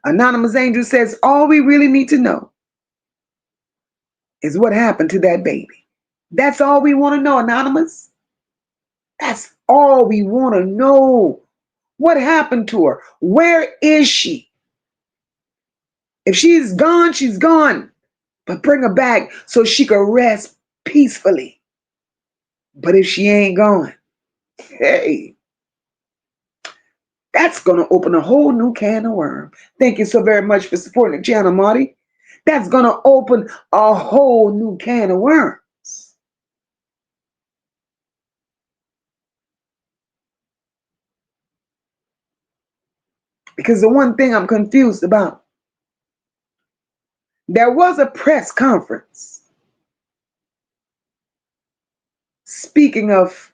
Anonymous Angel says, all we really need to know is what happened to that baby. That's all we want to know, Anonymous. That's all we want to know. What happened to her? Where is she? If she's gone, she's gone. But bring her back so she can rest peacefully. But if she ain't gone, hey, that's going to open a whole new can of worms. Thank you so very much for supporting the channel, Marty. That's going to open a whole new can of worms. Because the one thing I'm confused about, there was a press conference speaking of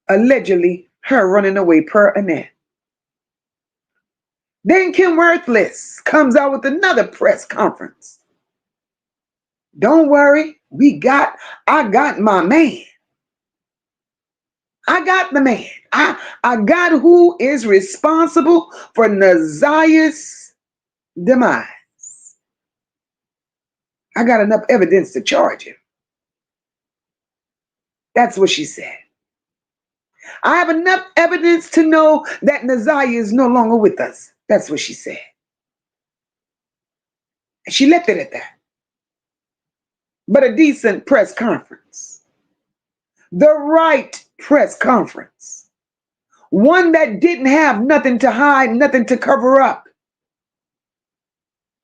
allegedly her running away per Annette. Then Kim Worthless comes out with another press conference. Don't worry, I got my man. I got the man. I got who is responsible for Naziyah's demise. I got enough evidence to charge him. That's what she said. I have enough evidence to know that Naziyah is no longer with us. That's what she said. And she left it at that. But a decent press conference. The right press conference. One that didn't have nothing to hide, nothing to cover up.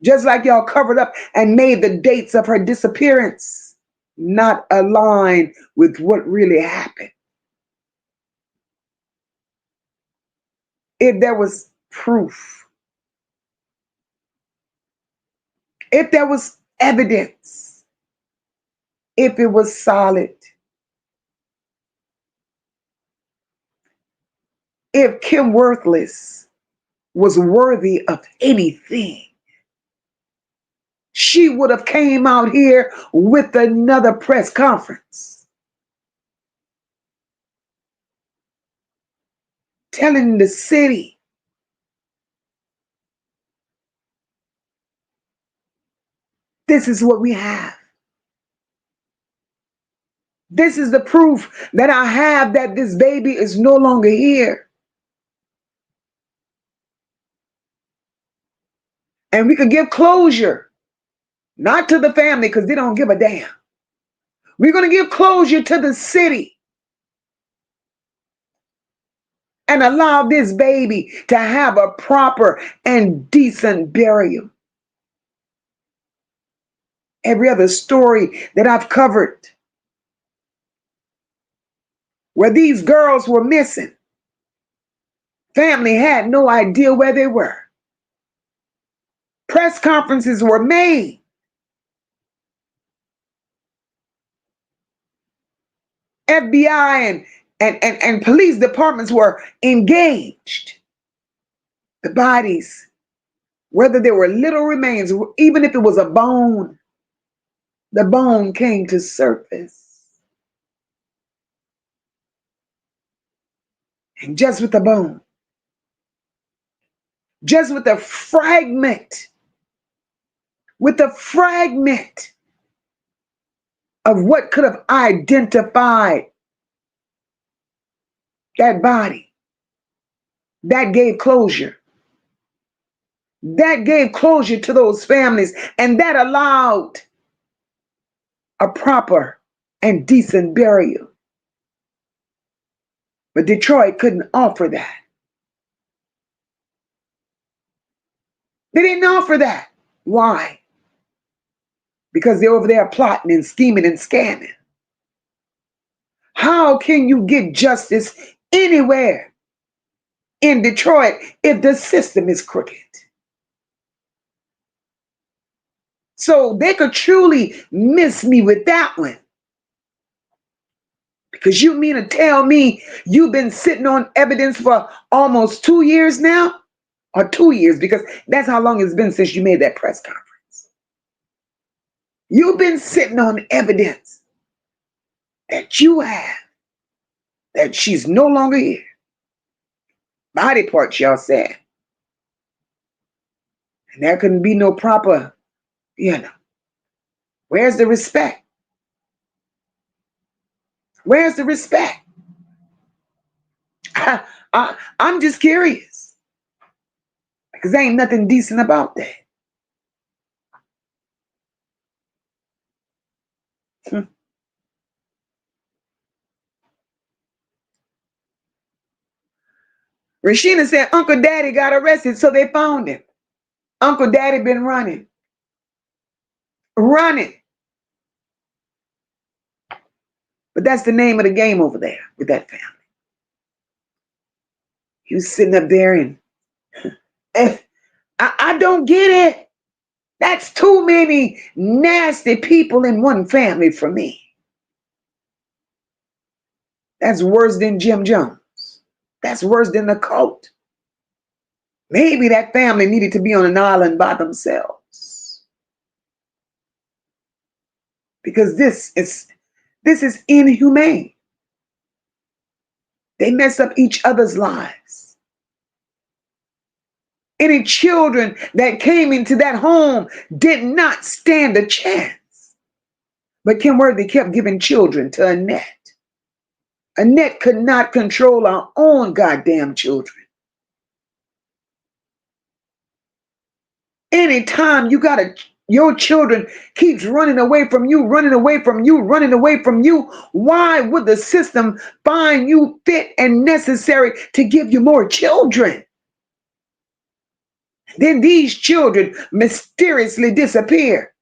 Just like y'all covered up and made the dates of her disappearance not align with what really happened. If there was proof, if there was evidence, if it was solid, if Kim Worthless was worthy of anything, she would have came out here with another press conference telling the city this is what we have. This is the proof that I have that this baby is no longer here. And we could give closure, not to the family because they don't give a damn. We're going to give closure to the city and allow this baby to have a proper and decent burial. Every other story that I've covered where these girls were missing, family had no idea where they were. Press conferences were made. FBI and police departments were engaged. The bodies, whether they were little remains, even if it was a bone, the bone came to surface. And just with the bone, just with a fragment of what could have identified that body, that gave closure. That gave closure to those families, and that allowed a proper and decent burial. But Detroit couldn't offer that. They didn't offer that. Why? Because they're over there plotting and scheming and scamming. How can you get justice anywhere in Detroit if the system is crooked? So they could truly miss me with that one. Because you mean to tell me you've been sitting on evidence for almost 2 years now? Or 2 years, because that's how long it's been since you made that press conference. You've been sitting on evidence that you have, that she's no longer here. Body parts, y'all said. And there couldn't be no proper, where's the respect? Where's the respect? I'm just curious. Because there ain't nothing decent about that. Rashina said Uncle Daddy got arrested, so they found him. Uncle Daddy been running. But that's the name of the game over there with that family. He was sitting up there and I don't get it. That's too many nasty people in one family for me. That's worse than Jim Jones. That's worse than the cult. Maybe that family needed to be on an island by themselves. Because this is inhumane. They mess up each other's lives. Any children that came into that home did not stand a chance. But Kim Worthy kept giving children to Annette. Annette could not control our own goddamn children. Anytime your children keeps running away from you, why would the system find you fit and necessary to give you more children? Then these children mysteriously disappear.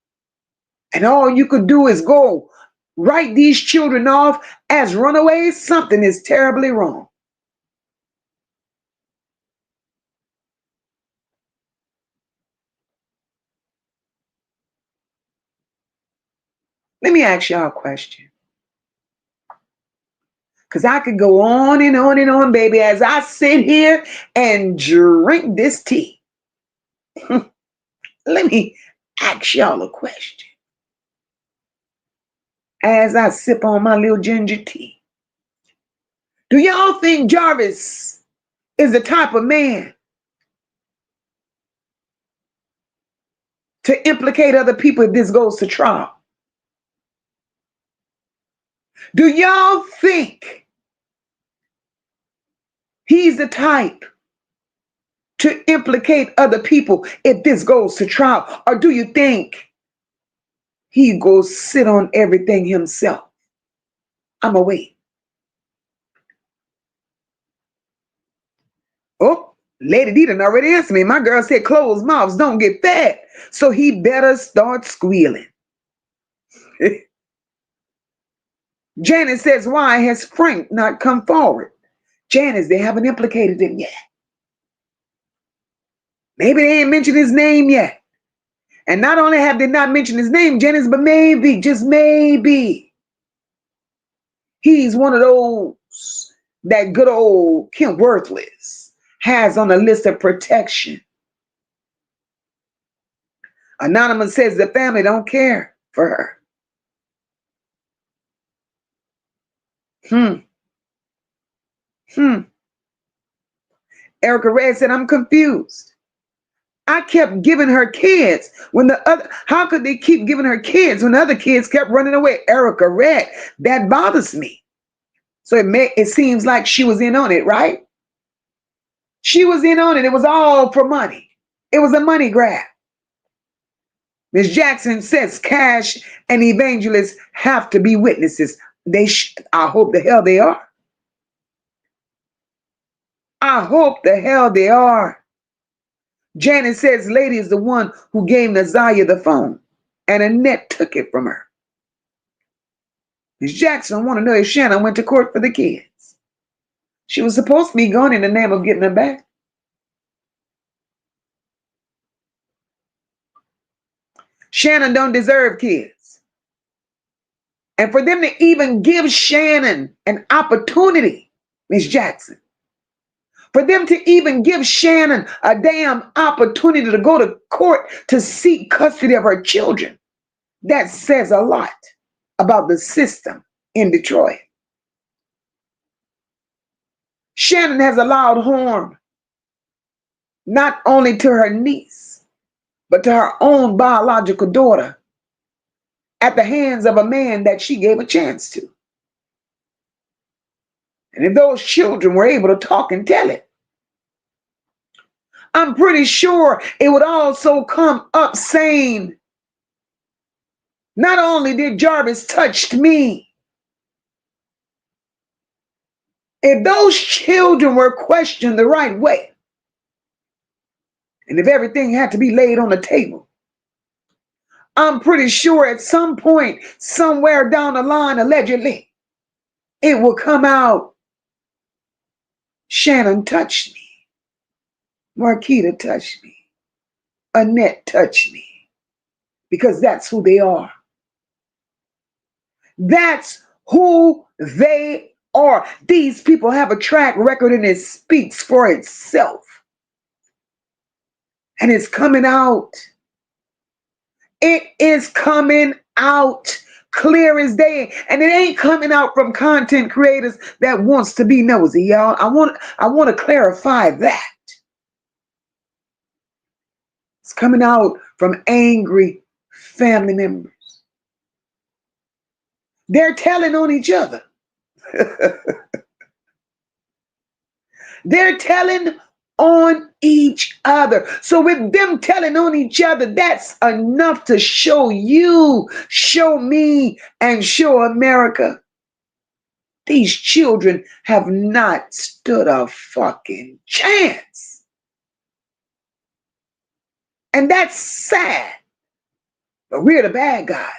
And all you could do is go write these children off as runaways. Something is terribly wrong. Let me ask y'all a question. Because I could go on and on and on, baby, as I sit here and drink this tea. Let me ask y'all a question. As I sip on my little ginger tea. Do y'all think Jarvis is the type of man to implicate other people if this goes to trial? Do y'all think he's the type to implicate other people if this goes to trial? Or do you think he goes sit on everything himself? I'ma wait. Oh, Lady D done already answered me. My girl said closed mouths don't get fed. So he better start squealing. Janice says, why has Frank not come forward? Janice, they haven't implicated him yet. Maybe they ain't mentioned his name yet. And not only have they not mentioned his name, Janice, but maybe, just maybe, he's one of those that good old Kim Worthless has on a list of protection. Anonymous says the family don't care for her. Erica Red said, I'm confused. I kept giving her kids how could they keep giving her kids when the other kids kept running away? Erica Red, that bothers me. So it seems like she was in on it, right? She was in on it. It was all for money. It was a money grab. Ms. Jackson says Cash and Evangelist have to be witnesses. I hope the hell they are. I hope the hell they are. Janet says Lady is the one who gave Naziyah the phone, and Annette took it from her. Ms. Jackson want to know if Shannon went to court for the kids. She was supposed to be gone in the name of getting them back. Shannon don't deserve kids. And for them to even give Shannon an opportunity, Miss Jackson, for them to even give Shannon a damn opportunity to go to court to seek custody of her children, that says a lot about the system in Detroit. Shannon has allowed harm not only to her niece, but to her own biological daughter at the hands of a man that she gave a chance to. And if those children were able to talk and tell it, I'm pretty sure it would also come up saying, not only did Jarvis touch me, if those children were questioned the right way, and if everything had to be laid on the table, I'm pretty sure at some point, somewhere down the line, allegedly, it will come out, Shannon touched me, Marquita touched me, Annette touched me, because that's who they are. That's who they are. These people have a track record and it speaks for itself. And it's coming out. It is coming out clear as day. And it ain't coming out from content creators that wants to be nosy, y'all. I want to clarify that. It's coming out from angry family members. They're telling on each other. They're telling on each other. So with them telling on each other, that's enough to show you, show me, and show America. These children have not stood a fucking chance. And that's sad. But we're the bad guys.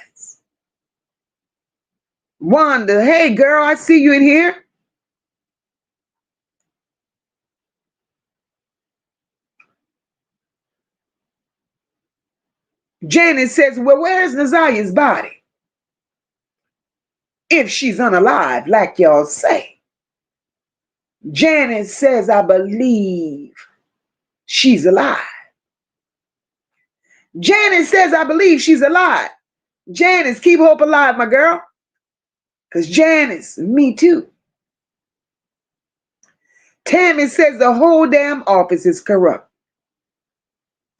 Wanda, hey girl, I see you in here. Janet says, well, where's Naziyah's body? If she's unalive, like y'all say. Janet says, I believe she's alive. Janet says, I believe she's alive. Janice, keep hope alive, my girl. Because Janice, me too. Tammy says the whole damn office is corrupt.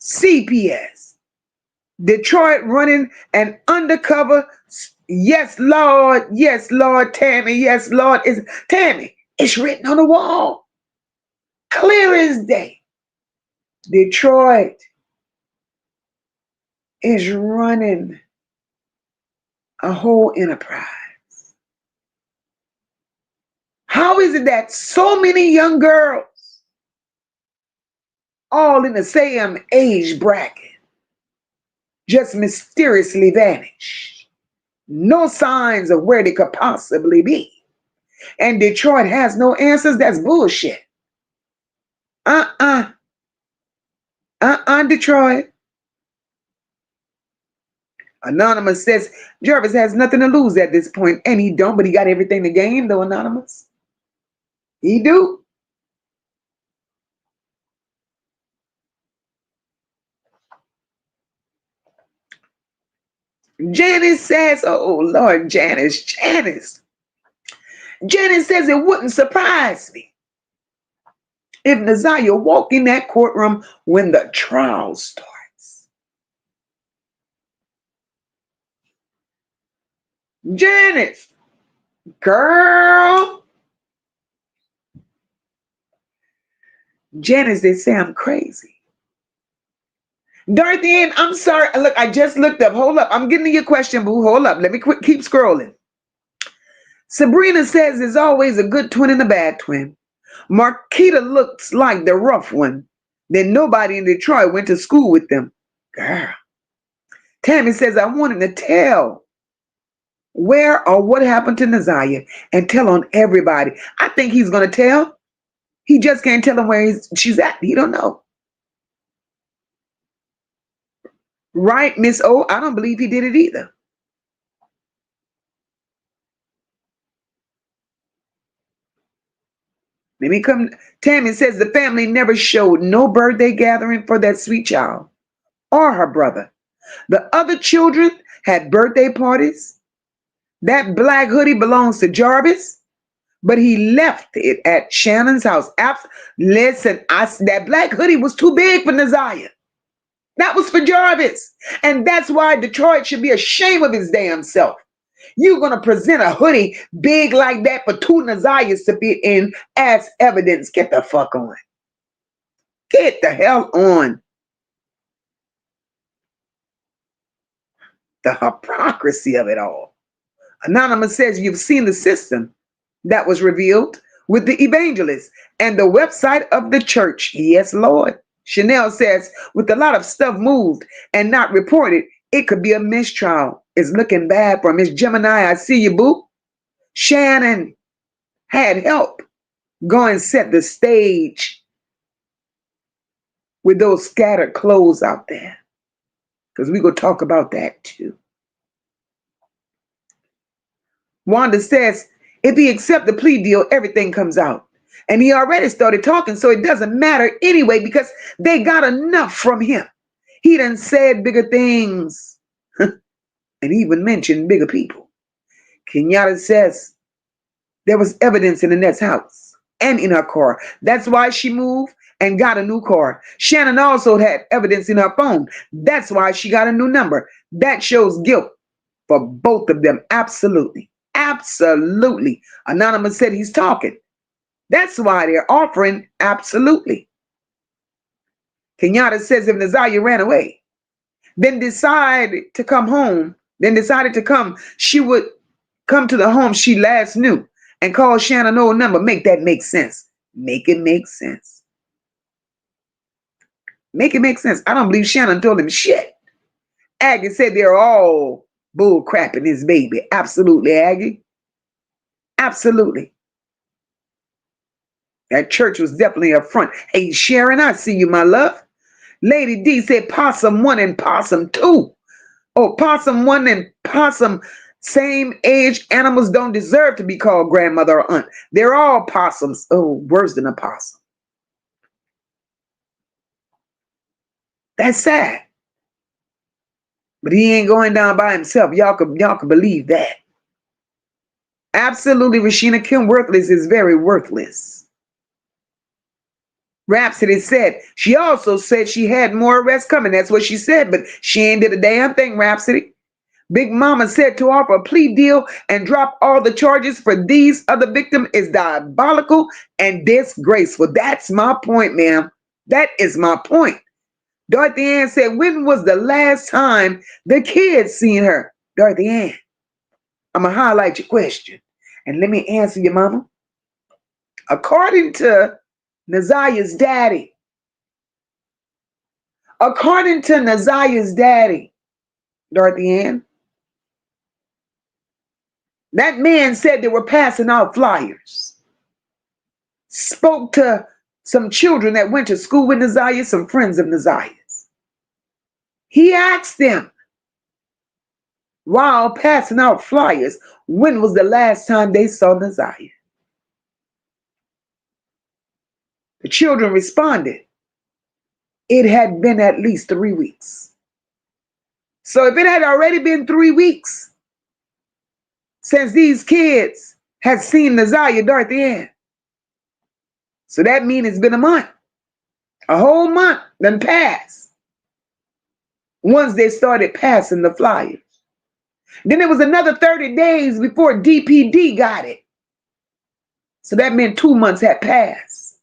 CPS. Detroit running an undercover. Yes, Lord. Yes, Lord. Tammy. Yes, Lord. Tammy, it's written on the wall. Clear as day. Detroit is running a whole enterprise. How is it that so many young girls, all in the same age bracket, just mysteriously vanish? No signs of where they could possibly be. And Detroit has no answers? That's bullshit. Detroit. Anonymous says, Jarvis has nothing to lose at this point. And he don't, but he got everything to gain, though, Anonymous. He do. Janice says, oh, Lord, Janice. Janice says it wouldn't surprise me if Naziyah walked in that courtroom when the trial starts. Janice, girl. Janice, they say I'm crazy. Dorothy Ann, I'm sorry. Look, I just looked up. Hold up. I'm getting to your question, boo. Hold up. Let me keep scrolling. Sabrina says there's always a good twin and a bad twin. Marquita looks like the rough one. Then nobody in Detroit went to school with them. Girl. Tammy says, I wanted to tell where or what happened to Naziyah and tell on everybody. I think he's going to tell. He just can't tell them where she's at. He don't know. Right, Miss O? I don't believe he did it either. Let me come. Tammy says the family never showed no birthday gathering for that sweet child or her brother. The other children had birthday parties. That black hoodie belongs to Jarvis, but he left it at Shannon's house. Listen, that black hoodie was too big for Naziyah. That was for Jarvis. And that's why Detroit should be ashamed of his damn self. You're going to present a hoodie big like that for two Naziyahs to fit in as evidence. Get the fuck on. Get the hell on. The hypocrisy of it all. Anonymous says you've seen the system that was revealed with the evangelist and the website of the church. Yes, Lord. Chanel says, with a lot of stuff moved and not reported, it could be a mistrial. It's looking bad for Miss Gemini. I see you, boo. Shannon had help. Go and set the stage with those scattered clothes out there. Because we're going to talk about that too. Wanda says, if he accepts the plea deal, everything comes out. And he already started talking, so it doesn't matter anyway because they got enough from him. He done said bigger things and even mentioned bigger people. Kenyatta says there was evidence in Annette's house and in her car. That's why she moved and got a new car. Shannon also had evidence in her phone. That's why she got a new number. That shows guilt for both of them. Absolutely. Absolutely. Anonymous said he's talking. That's why they're offering. Absolutely. Kenyatta says if Naziyah ran away, then decided to come, she would come to the home she last knew and call Shannon old number. Make that make sense. Make it make sense. Make it make sense. I don't believe Shannon told him shit. Aggie said they're all bull crapping his baby. Absolutely, Aggie. Absolutely. That church was definitely a front. Hey, Sharon, I see you, my love. Lady D said possum 1 and possum 2. Oh, possum 1 and possum same age animals don't deserve to be called grandmother or aunt. They're all possums. Oh, worse than a possum. That's sad. But he ain't going down by himself. Y'all could believe that. Absolutely, Rashina Kim Worthless is very worthless. Rhapsody said, she also said she had more arrests coming. That's what she said, but she ain't did a damn thing, Rhapsody. Big Mama said to offer a plea deal and drop all the charges for these other victims is diabolical and disgraceful. That's my point, ma'am. That is my point. Dorothy Ann said, when was the last time the kids seen her? Dorothy Ann, I'm going to highlight your question. And let me answer you, mama. According to Naziyah's daddy, Dorothy Ann, that man said they were passing out flyers. Spoke to some children that went to school with Naziyah, some friends of Naziyah's. He asked them, while passing out flyers, when was the last time they saw Naziyah? The children responded, it had been at least 3 weeks. So if it had already been 3 weeks since these kids had seen Naziyah, Dorothy Ann, so that means it's been a month. A whole month done passed once they started passing the flyers. Then it was another 30 days before DPD got it. So that meant 2 months had passed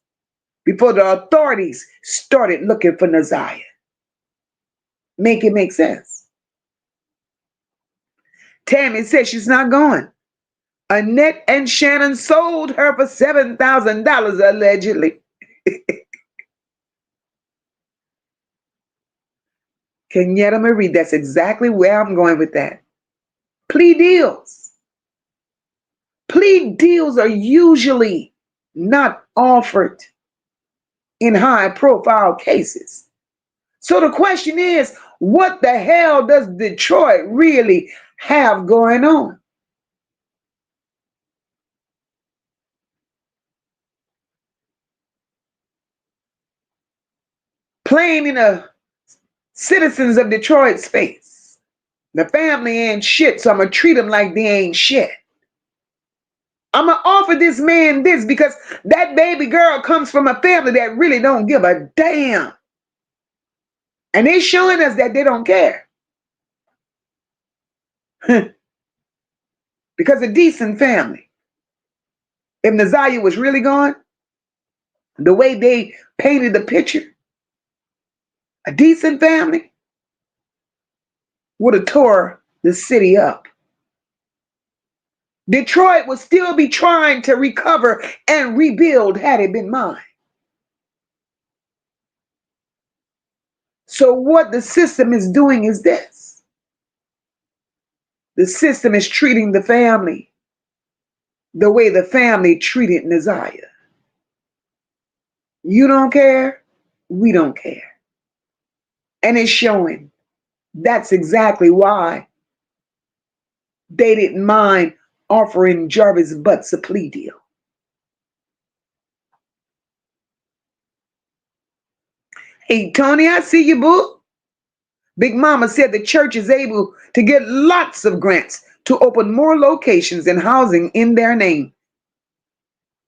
before the authorities started looking for Naziyah. Make it make sense. Tammy says she's not going. Annette and Shannon sold her for $7,000 allegedly. Kenyatta Marie, that's exactly where I'm going with that. Plea deals. Plea deals are usually not offered in high-profile cases. So the question is, what the hell does Detroit really have going on? playing in the citizens of Detroit's face. The family ain't shit, so I'm going to treat them like they ain't shit. I'm going to offer this man this because that baby girl comes from a family that really don't give a damn. And they showing us that they don't care. Because a decent family. If Naziyah was really gone, the way they painted the picture, a decent family would have tore the city up. Detroit would still be trying to recover and rebuild had it been mine. So what the system is doing is this. The system is treating the family the way the family treated Naziyah. You don't care, we don't care. And it's showing that's exactly why they didn't mind offering Jarvis Butts a plea deal. Hey, Tony, I see you, boo. Big Mama said the church is able to get lots of grants to open more locations and housing in their name.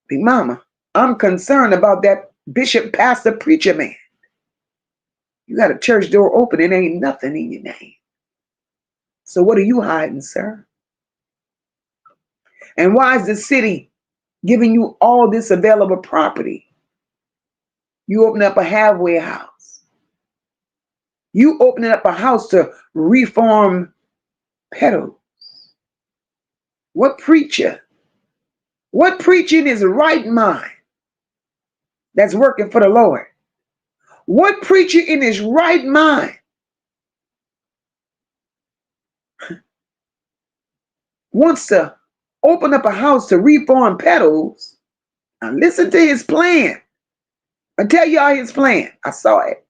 Big Mama, I'm concerned about that bishop, pastor, preacher man. You got a church door open and ain't nothing in your name. So what are you hiding, sir? And why is the city giving you all this available property? You open up a halfway house. You opening up a house to reform pedals. What preacher? What preacher in his right mind that's working for the Lord? What preacher in his right mind wants to open up a house to reform pedals? Now listen to his plan. I'll tell y'all his plan. I saw it.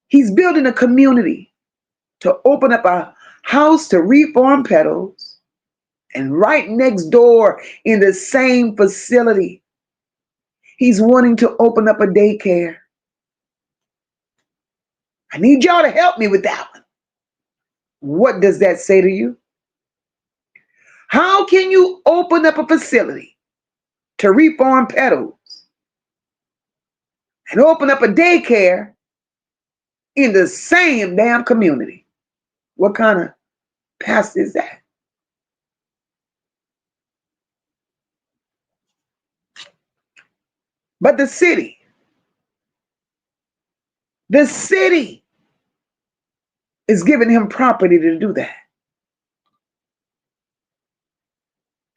He's building a community to open up a house to reform pedals, and right next door in the same facility, he's wanting to open up a daycare. I need y'all to help me with that one. What does that say to you? How can you open up a facility to reform pedals and open up a daycare in the same damn community? What kind of pastor is that? But the city is giving him property to do that.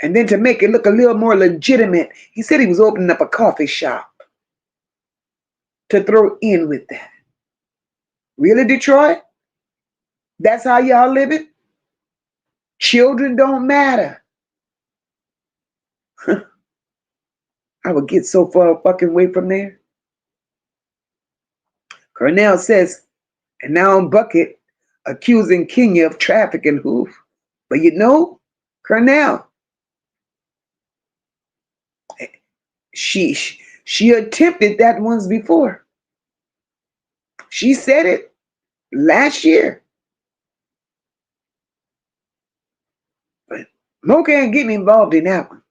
And then to make it look a little more legitimate, he said he was opening up a coffee shop to throw in with that. Really, Detroit? That's how y'all living? Children don't matter. I would get so far fucking away from there. Cornell says, and now Bucket accusing Kenya of trafficking hoof. But you know, Cornell, she attempted that once before. She said it last year. But MOCA ain't getting involved in that one.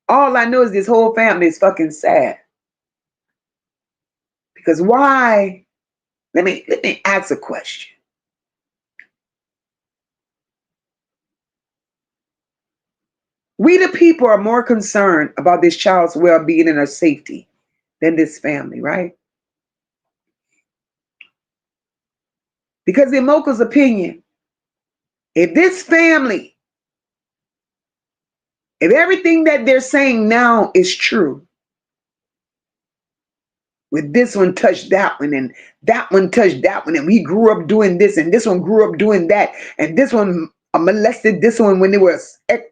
All I know is this whole family is fucking sad. Because why? Let me ask a question. We the people are more concerned about this child's well-being and her safety than this family, right? Because in MOCA's opinion, if this family, if everything that they're saying now is true, with this one touched that one, and that one touched that one, and we grew up doing this, and this one grew up doing that, and this one molested this one when they were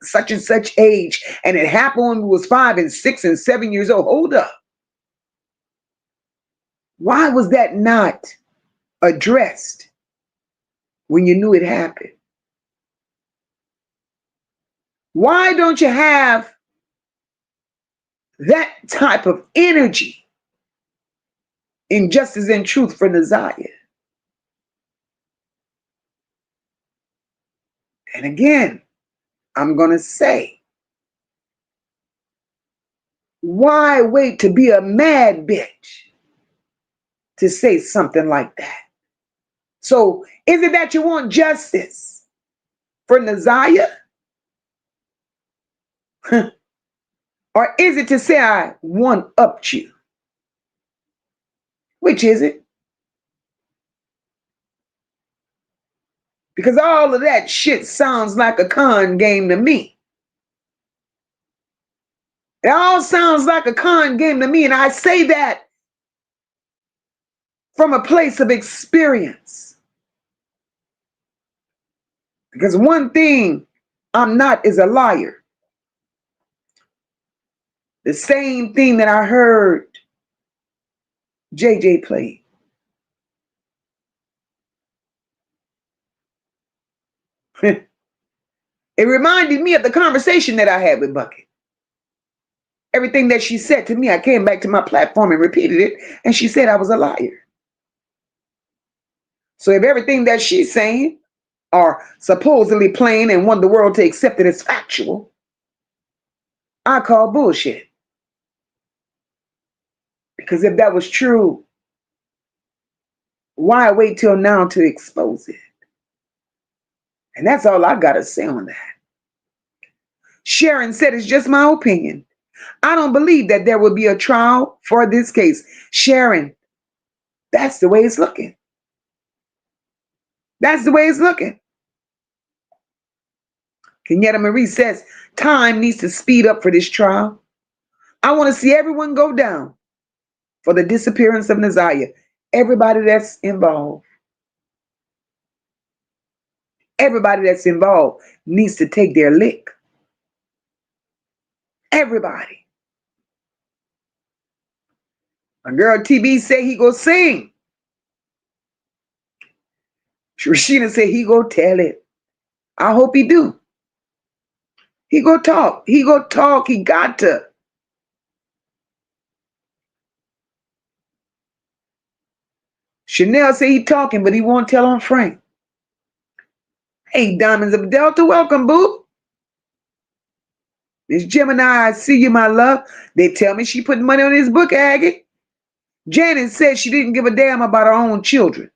such and such age, and it happened when we was 5 and 6 and 7 years old. Hold up. Why was that not addressed when you knew it happened? Why don't you have that type of energy in justice and truth for Naziyah. And again, I'm going to say, why wait to be a mad bitch to say something like that? So is it that you want justice for Naziyah? Or is it to say I one-upped you? Which is it? Because all of that shit sounds like a con game to me. It all sounds like a con game to me, and I say that from a place of experience. Because one thing I'm not is a liar. The same thing that I heard JJ play. It reminded me of the conversation that I had with Bucket. Everything that she said to me, I came back to my platform and repeated it, and she said I was a liar. So if everything that she's saying are supposedly plain and want the world to accept it as factual, I call bullshit. Because if that was true, why wait till now to expose it? And that's all I got to say on that. Sharon said, it's just my opinion. I don't believe that there will be a trial for this case. Sharon, that's the way it's looking. That's the way it's looking. Kenyetta Marie says, time needs to speed up for this trial. I want to see everyone go down for the disappearance of Naziyah. Everybody that's involved. Everybody that's involved needs to take their lick. Everybody. My girl TB say he go sing. Rashina said he go tell it. I hope he do. He go talk. He go talk. He got to. Chanel say he talking, but he won't tell on Frank. Hey, Diamonds of Delta, welcome, boo. Miss Gemini, I see you, my love. They tell me she put money on his book, Aggie. Janet said she didn't give a damn about her own children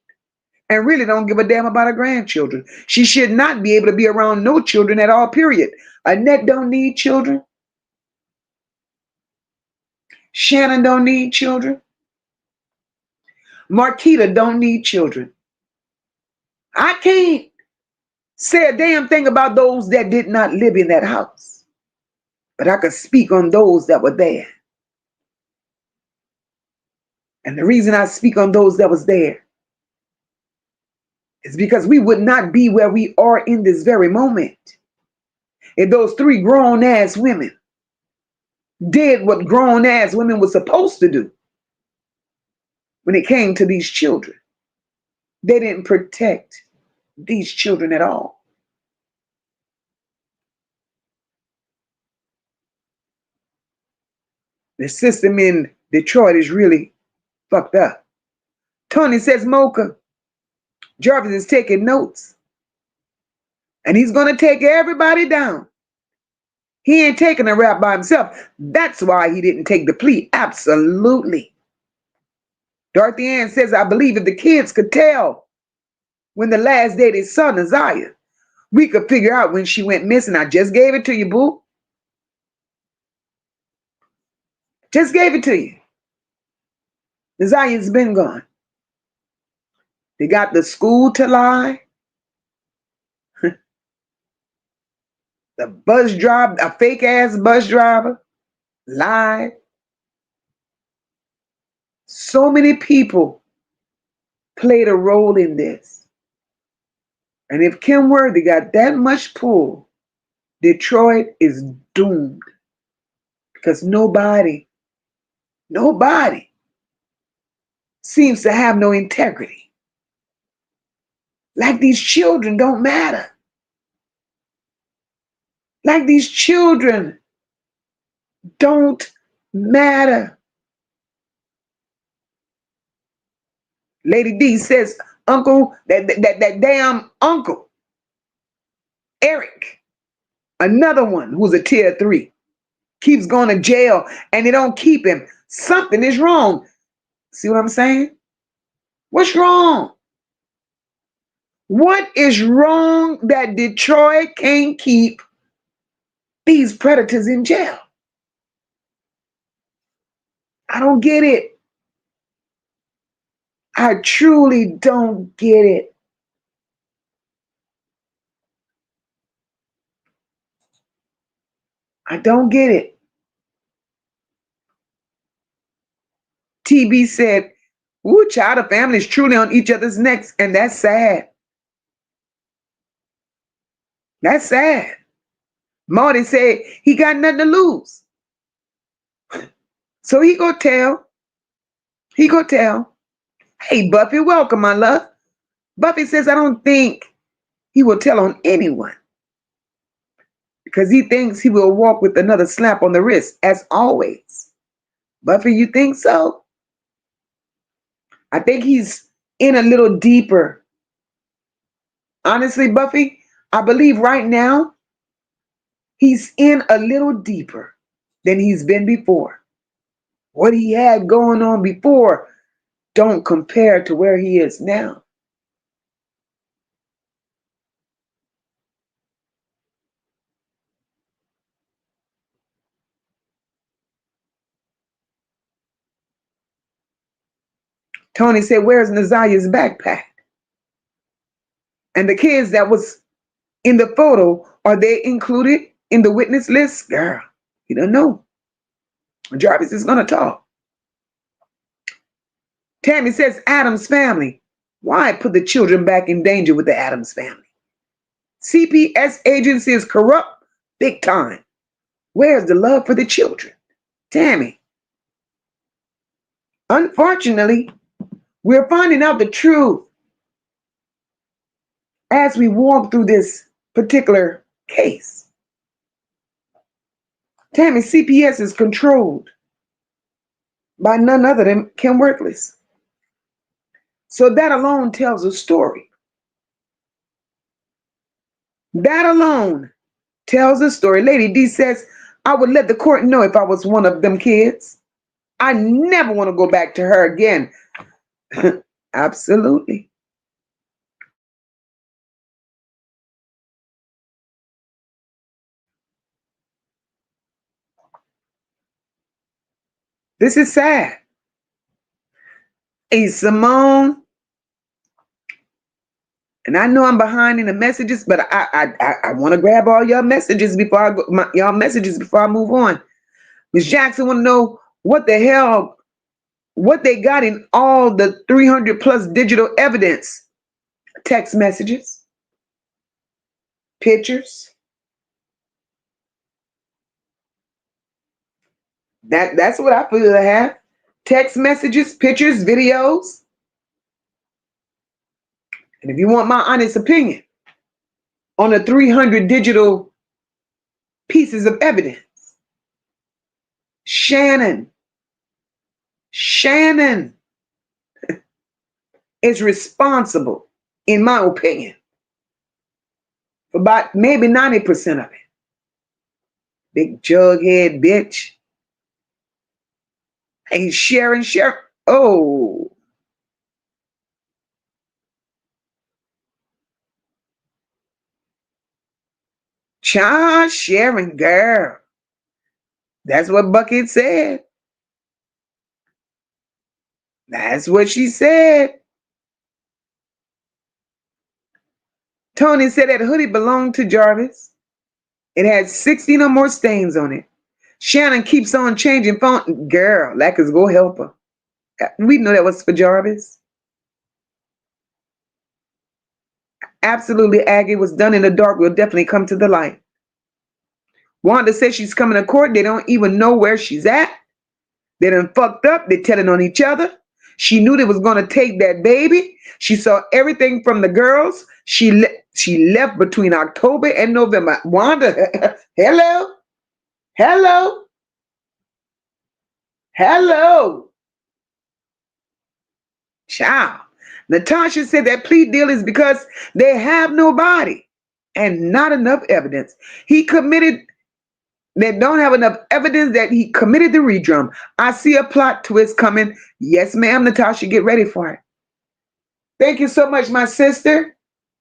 and really don't give a damn about her grandchildren. She should not be able to be around no children at all, period. Annette don't need children. Shannon don't need children. Marquita don't need children. I can't say a damn thing about those that did not live in that house, but I could speak on those that were there. And the reason I speak on those that was there is because we would not be where we are in this very moment if those three grown-ass women did what grown-ass women were supposed to do when it came to these children. They didn't protect these children at all. The system in Detroit is really fucked up. Tony says, MOCA, Jarvis is taking notes. And he's going to take everybody down. He ain't taking a rap by himself. That's why he didn't take the plea. Absolutely. Dorothy Ann says, I believe if the kids could tell when the last day they saw Naziyah, we could figure out when she went missing. I just gave it to you, boo. Just gave it to you. Naziyah's been gone. They got the school to lie. The bus driver, a fake ass bus driver, lied. So many people played a role in this. And if Kim Worthy got that much pull, Detroit is doomed. Because nobody seems to have no integrity. Like these children don't matter. Like these children don't matter. Lady D says, Uncle, that damn Uncle Eric, another one who's a tier 3, keeps going to jail and they don't keep him. Something is wrong. See what I'm saying? What's wrong? What is wrong that Detroit can't keep these predators in jail? I don't get it. I truly don't get it. I don't get it. TB said, ooh, child, the family is truly on each other's necks, and that's sad. That's sad. Marty said he got nothing to lose. So he go tell. He go tell. Hey, Buffy, welcome, my love. Buffy says, I don't think he will tell on anyone because he thinks he will walk with another slap on the wrist, as always. Buffy, you think so? I think he's in a little deeper. Honestly, Buffy, I believe right now he's in a little deeper than he's been before. What he had going on before don't compare to where he is now. Tony said, where's Naziyah's backpack? And the kids that was in the photo, are they included in the witness list? Girl, you don't know. Jarvis is going to talk. Tammy says, Adams family. Why put the children back in danger with the Adams family? CPS agency is corrupt big time. Where's the love for the children? Tammy. Unfortunately, we're finding out the truth as we walk through this particular case. Tammy, CPS is controlled by none other than Kim Workless. So that alone tells a story. That alone tells a story. Lady D says, I would let the court know if I was one of them kids. I never want to go back to her again. Absolutely. This is sad. Hey, Simone. And I know I'm behind in the messages, but I want to grab all your messages before I go, y'all messages before I move on. Ms. Jackson want to know what the hell, what they got in all the 300 plus digital evidence, text messages, pictures. That's what I feel to have. Text messages, pictures, videos. And if you want my honest opinion on the 300 digital pieces of evidence, Shannon is responsible, in my opinion, for about maybe 90% of it. Big jughead bitch. Hey, Sharon. Oh. Child, Sharon, girl. That's what Bucket said. That's what she said. Tony said that hoodie belonged to Jarvis. It had 16 or more stains on it. Shannon keeps on changing phone. Girl, Lackers, go help her. We know that was for Jarvis. Absolutely, Aggie, was done in the dark. Will definitely come to the light. Wanda says she's coming to court. They don't even know where she's at. They done fucked up. They're telling on each other. She knew they was going to take that baby. She saw everything from the girls. She left between October and November. Wanda, hello? Hello? Hello. Child. Natasha said that plea deal is because they have no body and not enough evidence. He committed, they don't have enough evidence that he committed the redrum. I see a plot twist coming. Yes, ma'am, Natasha, get ready for it. Thank you so much, my sister.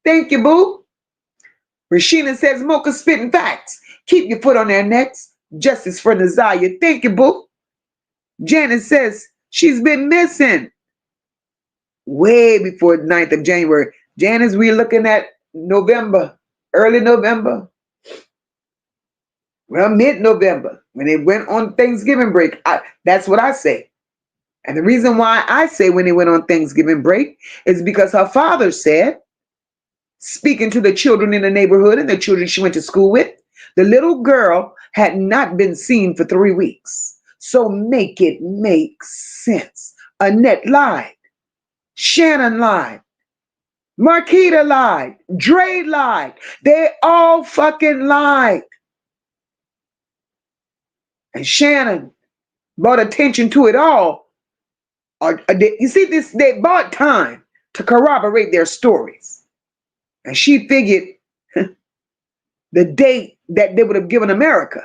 Thank you, boo. Rashina says, Mocha spitting facts. Keep your foot on their necks. Justice for Naziyah. Thank you, boo. Janet says, she's been missing way before the 9th of January. Janice, we're looking at November, early November. Well, mid-November, when they went on Thanksgiving break. That's what I say. And the reason why I say when they went on Thanksgiving break is because her father said, speaking to the children in the neighborhood and the children she went to school with, the little girl had not been seen for 3 weeks. So make it make sense. Annette lied. Shannon lied. Marquita lied. Dre lied. They all fucking lied. And Shannon brought attention to it all. You see this, they bought time to corroborate their stories. And she figured the date that they would have given America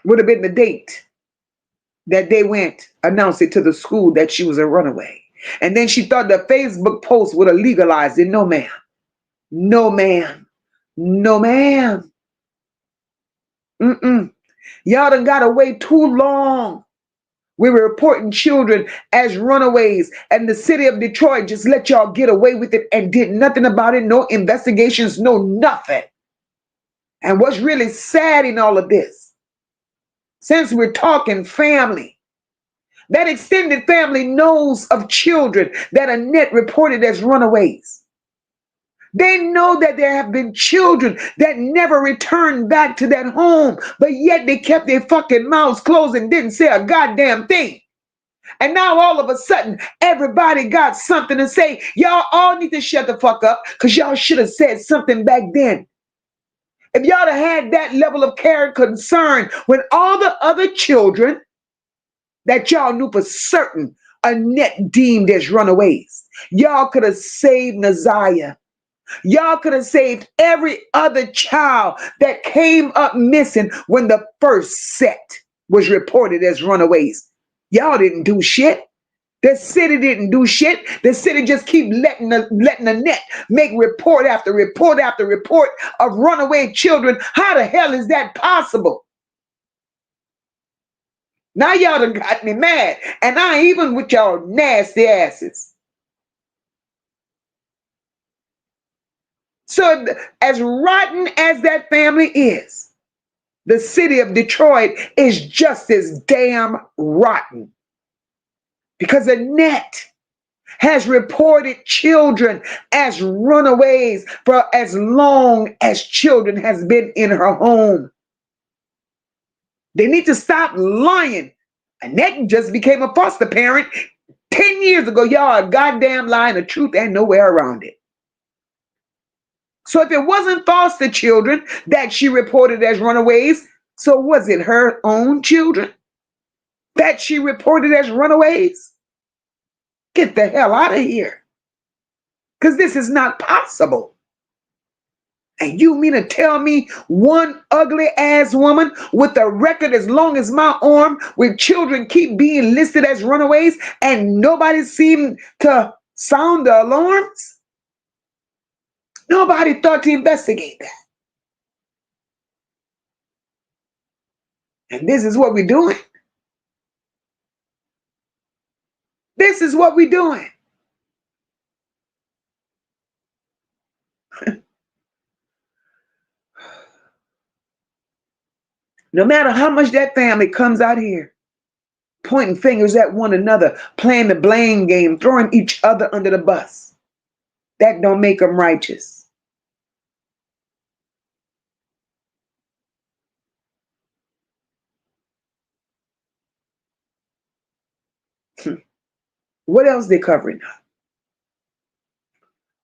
would have been the date that they went, announced it to the school that she was a runaway. And then she thought the Facebook post would have legalized it. No, ma'am. No, ma'am. No, ma'am. Y'all done got away too long. We were reporting children as runaways, and the city of Detroit just let y'all get away with it and did nothing about it. No investigations, no nothing. And what's really sad in all of this, since we're talking family, that extended family knows of children that Annette reported as runaways. They know that there have been children that never returned back to that home, but yet they kept their fucking mouths closed and didn't say a goddamn thing. And now all of a sudden, everybody got something to say. Y'all all need to shut the fuck up because y'all should have said something back then. If y'all had that level of care and concern when all the other children that y'all knew for certain Annette deemed as runaways, y'all could have saved Naziyah. Y'all could have saved every other child that came up missing when the first set was reported as runaways. Y'all didn't do shit. The city didn't do shit. The city just keep letting the net make report after report after report of runaway children. How the hell is that possible? Now y'all done got me mad. And I ain't even with y'all nasty asses. So as rotten as that family is, the city of Detroit is just as damn rotten. Because Annette has reported children as runaways for as long as children has been in her home. They need to stop lying. Annette just became a foster parent 10 years ago. Y'all a goddamn lie, and the truth ain't nowhere around it. So if it wasn't foster children that she reported as runaways, so was it her own children that she reported as runaways? Get the hell out of here. Because this is not possible. And you mean to tell me one ugly ass woman with a record as long as my arm, with children keep being listed as runaways and nobody seemed to sound the alarms? Nobody thought to investigate that. And this is what we're doing. This is what we're doing. No matter how much that family comes out here, pointing fingers at one another, playing the blame game, throwing each other under the bus, that don't make them righteous. What else they covering up?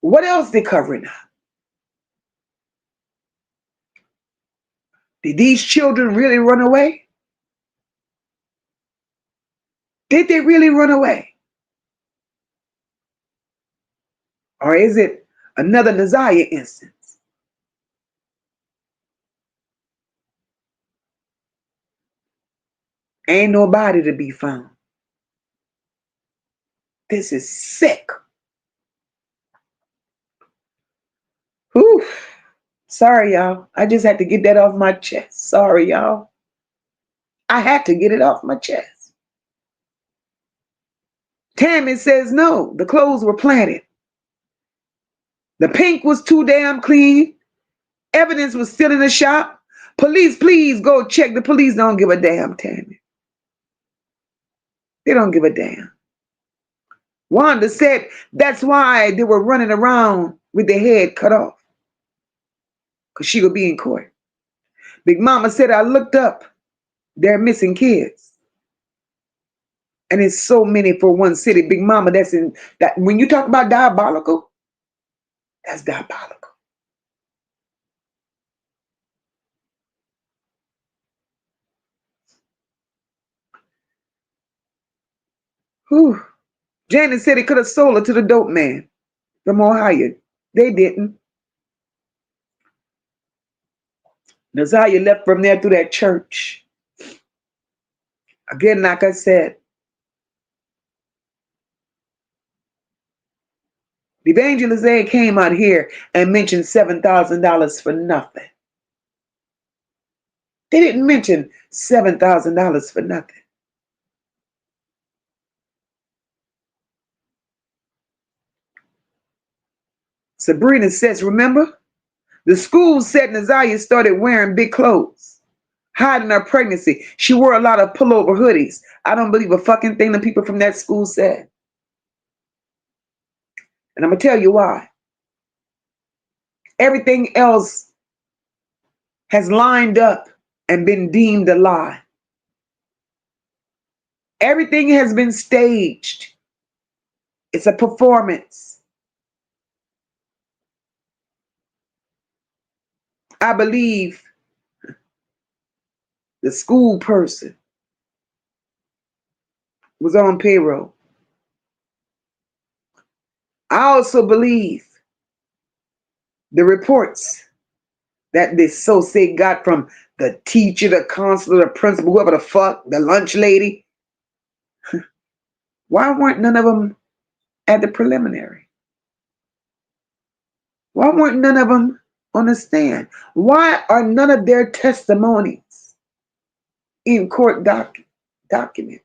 What else they covering up? Did these children really run away? Did they really run away? Or is it another Naziyah instance? Ain't nobody to be found. This is sick. Whew. Sorry, y'all. I just had to get that off my chest. Sorry, y'all. I had to get it off my chest. Tammy says no, the clothes were planted. The pink was too damn clean. Evidence was still in the shop. Police, please go check. The police don't give a damn, Tammy. They don't give a damn. Wanda said that's why they were running around with their head cut off. Because she would be in court. Big Mama said, I looked up. They're missing kids. And it's so many for one city. Big Mama, that's in that. When you talk about diabolical, that's diabolical. Whew. Janet said it could have sold her to the dope man from Ohio. They didn't. Naziyah left from there through that church. Again, like I said, the evangelist Ed came out here and mentioned $7,000 for nothing. They didn't mention $7,000 for nothing. Sabrina says, remember? The school said Naziyah started wearing big clothes, hiding her pregnancy. She wore a lot of pullover hoodies. I don't believe a fucking thing the people from that school said. And I'm going to tell you why. Everything else has lined up and been deemed a lie. Everything has been staged. It's a performance. I believe the school person was on payroll. I also believe the reports that this so-say got from the teacher, the counselor, the principal, whoever the fuck, the lunch lady. Why weren't none of them at the preliminary? Why weren't none of them on the stand? Why are none of their testimonies in court documents?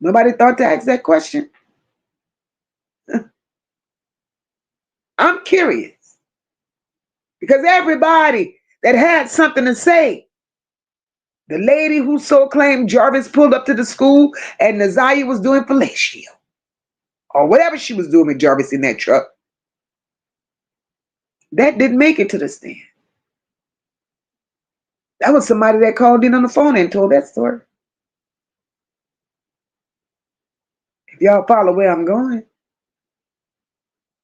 Nobody thought to ask that question? I'm curious. Because everybody that had something to say, the lady who so claimed Jarvis pulled up to the school and Naziyah was doing fellatio, or whatever she was doing with Jarvis in that truck, that didn't make it to the stand. That was somebody that called in on the phone and told that story. If y'all follow where I'm going.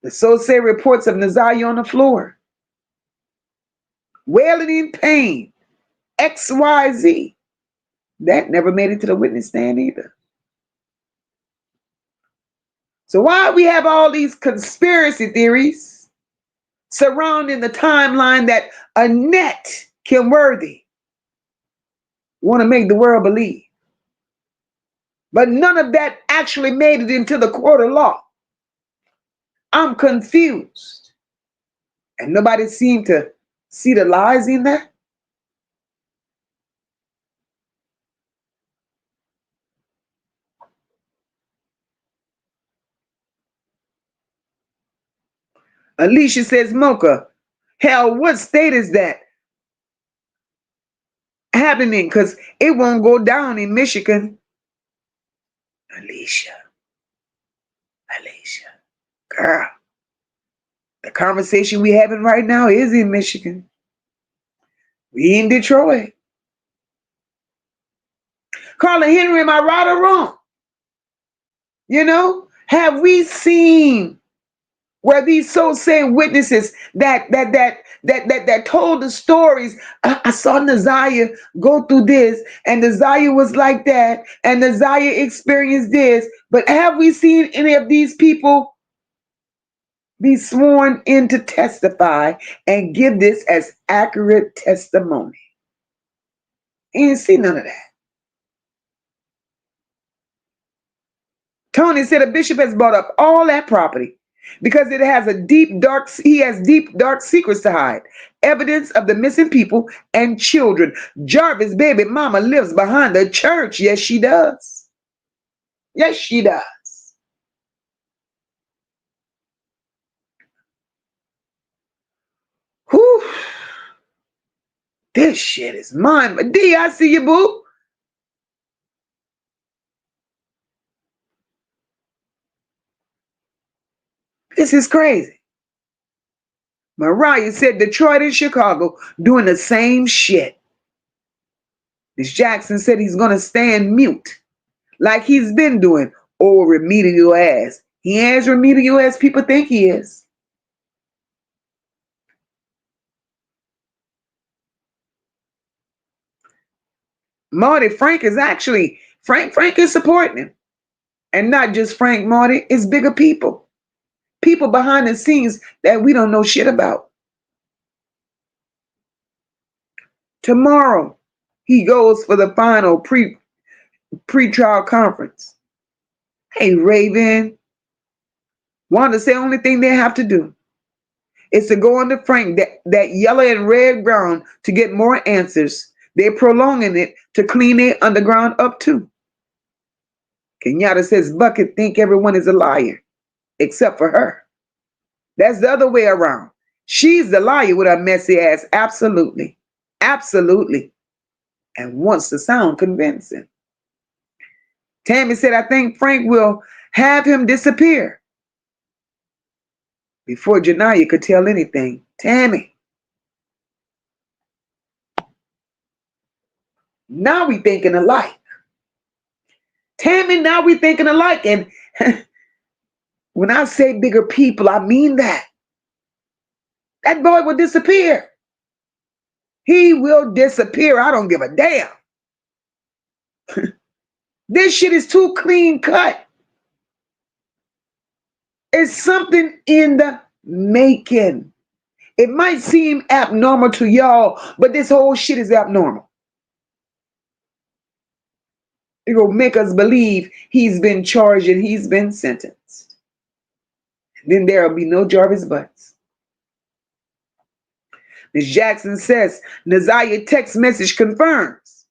The so-say reports of Naziyah on the floor, wailing in pain, XYZ. That never made it to the witness stand either. So why we have all these conspiracy theories surrounding the timeline that Annette Kimworthy want to make the world believe? But none of that actually made it into the court of law. I'm confused. And nobody seemed to see the lies in that. Alicia says, MOCA, hell, what state is that happening? Because it won't go down in Michigan. Alicia, girl, the conversation we having right now is in Michigan. We in Detroit. Carla Henry, am I right or wrong? You know, have we seen where these so-saying witnesses that told the stories. I saw Naziyah go through this, and Naziyah was like that, and Naziyah experienced this. But have we seen any of these people be sworn in to testify and give this as accurate testimony? You ain't see none of that. Tony said a bishop has bought up all that property because it has he has deep, dark secrets to hide. Evidence of the missing people and children. Jarvis' baby mama lives behind the church. Yes, she does. Yes, she does. Whew. This shit is mine. D, I see you, boo. This is crazy. Mariah said Detroit and Chicago doing the same shit. Miss Jackson said he's going to stand mute like he's been doing, or remedial ass. He ain't as remedial as people think he is. Marty Frank is actually, Frank is supporting him. And not just Frank, Marty, it's bigger people. People behind the scenes that we don't know shit about. Tomorrow, he goes for the final pre-trial conference. Hey, Raven, Wanda say only thing they have to do is to go under Frank, that yellow and red ground, to get more answers. They're prolonging it to clean their underground up too. Kenyatta says Bucket think everyone is a liar, except for her. That's the other way around. She's the liar with her messy ass. Absolutely. Absolutely. And wants to sound convincing. Tammy said, I think Frank will have him disappear before Janiyah could tell anything. Tammy. Now we thinking alike. Tammy, now we thinking alike. And when I say bigger people, I mean that. That boy will disappear. He will disappear. I don't give a damn. This shit is too clean cut. It's something in the making. It might seem abnormal to y'all, but this whole shit is abnormal. It will make us believe he's been charged and he's been sentenced. Then there will be no Jarvis Butts. Ms. Jackson says Naziyah text message confirms.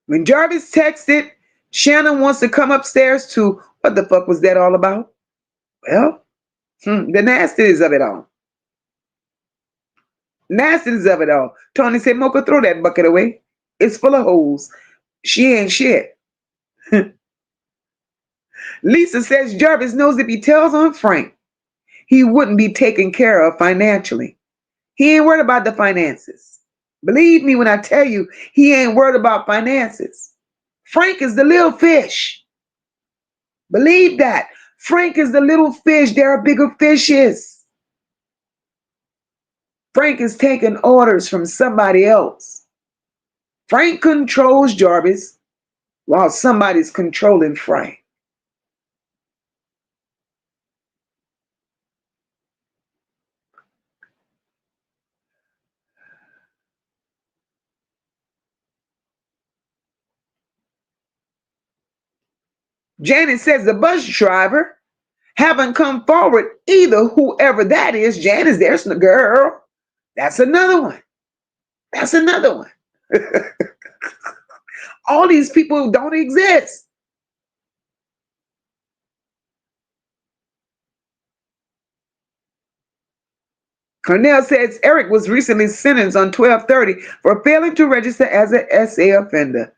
When Jarvis texted, Shannon wants to come upstairs to, what the fuck was that all about? Well, the nastiness of it all. Nastiness of it all. Tony said, MOCA, throw that bucket away. It's full of holes. She ain't shit. Lisa says Jarvis knows if he tells on Frank, he wouldn't be taken care of financially. He ain't worried about the finances. Believe me when I tell you, he ain't worried about finances. Frank is the little fish. Believe that. Frank is the little fish. There are bigger fishes. Frank is taking orders from somebody else. Frank controls Jarvis while somebody's controlling Frank. Janet says the bus driver haven't come forward either, whoever that is. Janice, there's the girl. That's another one. That's another one. All these people don't exist. Cornell says Eric was recently sentenced on 12/30 for failing to register as an SA offender.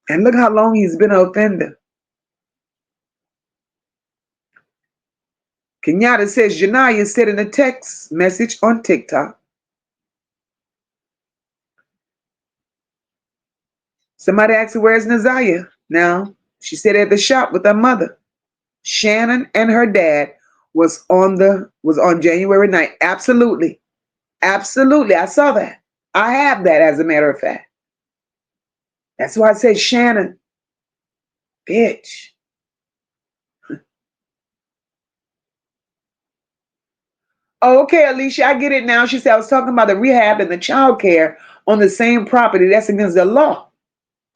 And look how long he's been an offender. Kenyatta says Janiyah said in a text message on TikTok. Somebody asked her, where's Naziyah? Now, she said at the shop with her mother. Shannon and her dad was on January 9th. Absolutely. Absolutely. I saw that. I have that, as a matter of fact. That's why I said Shannon, bitch. Oh, okay, Alicia, I get it now. She said I was talking about the rehab and the child care on the same property. That's against the law.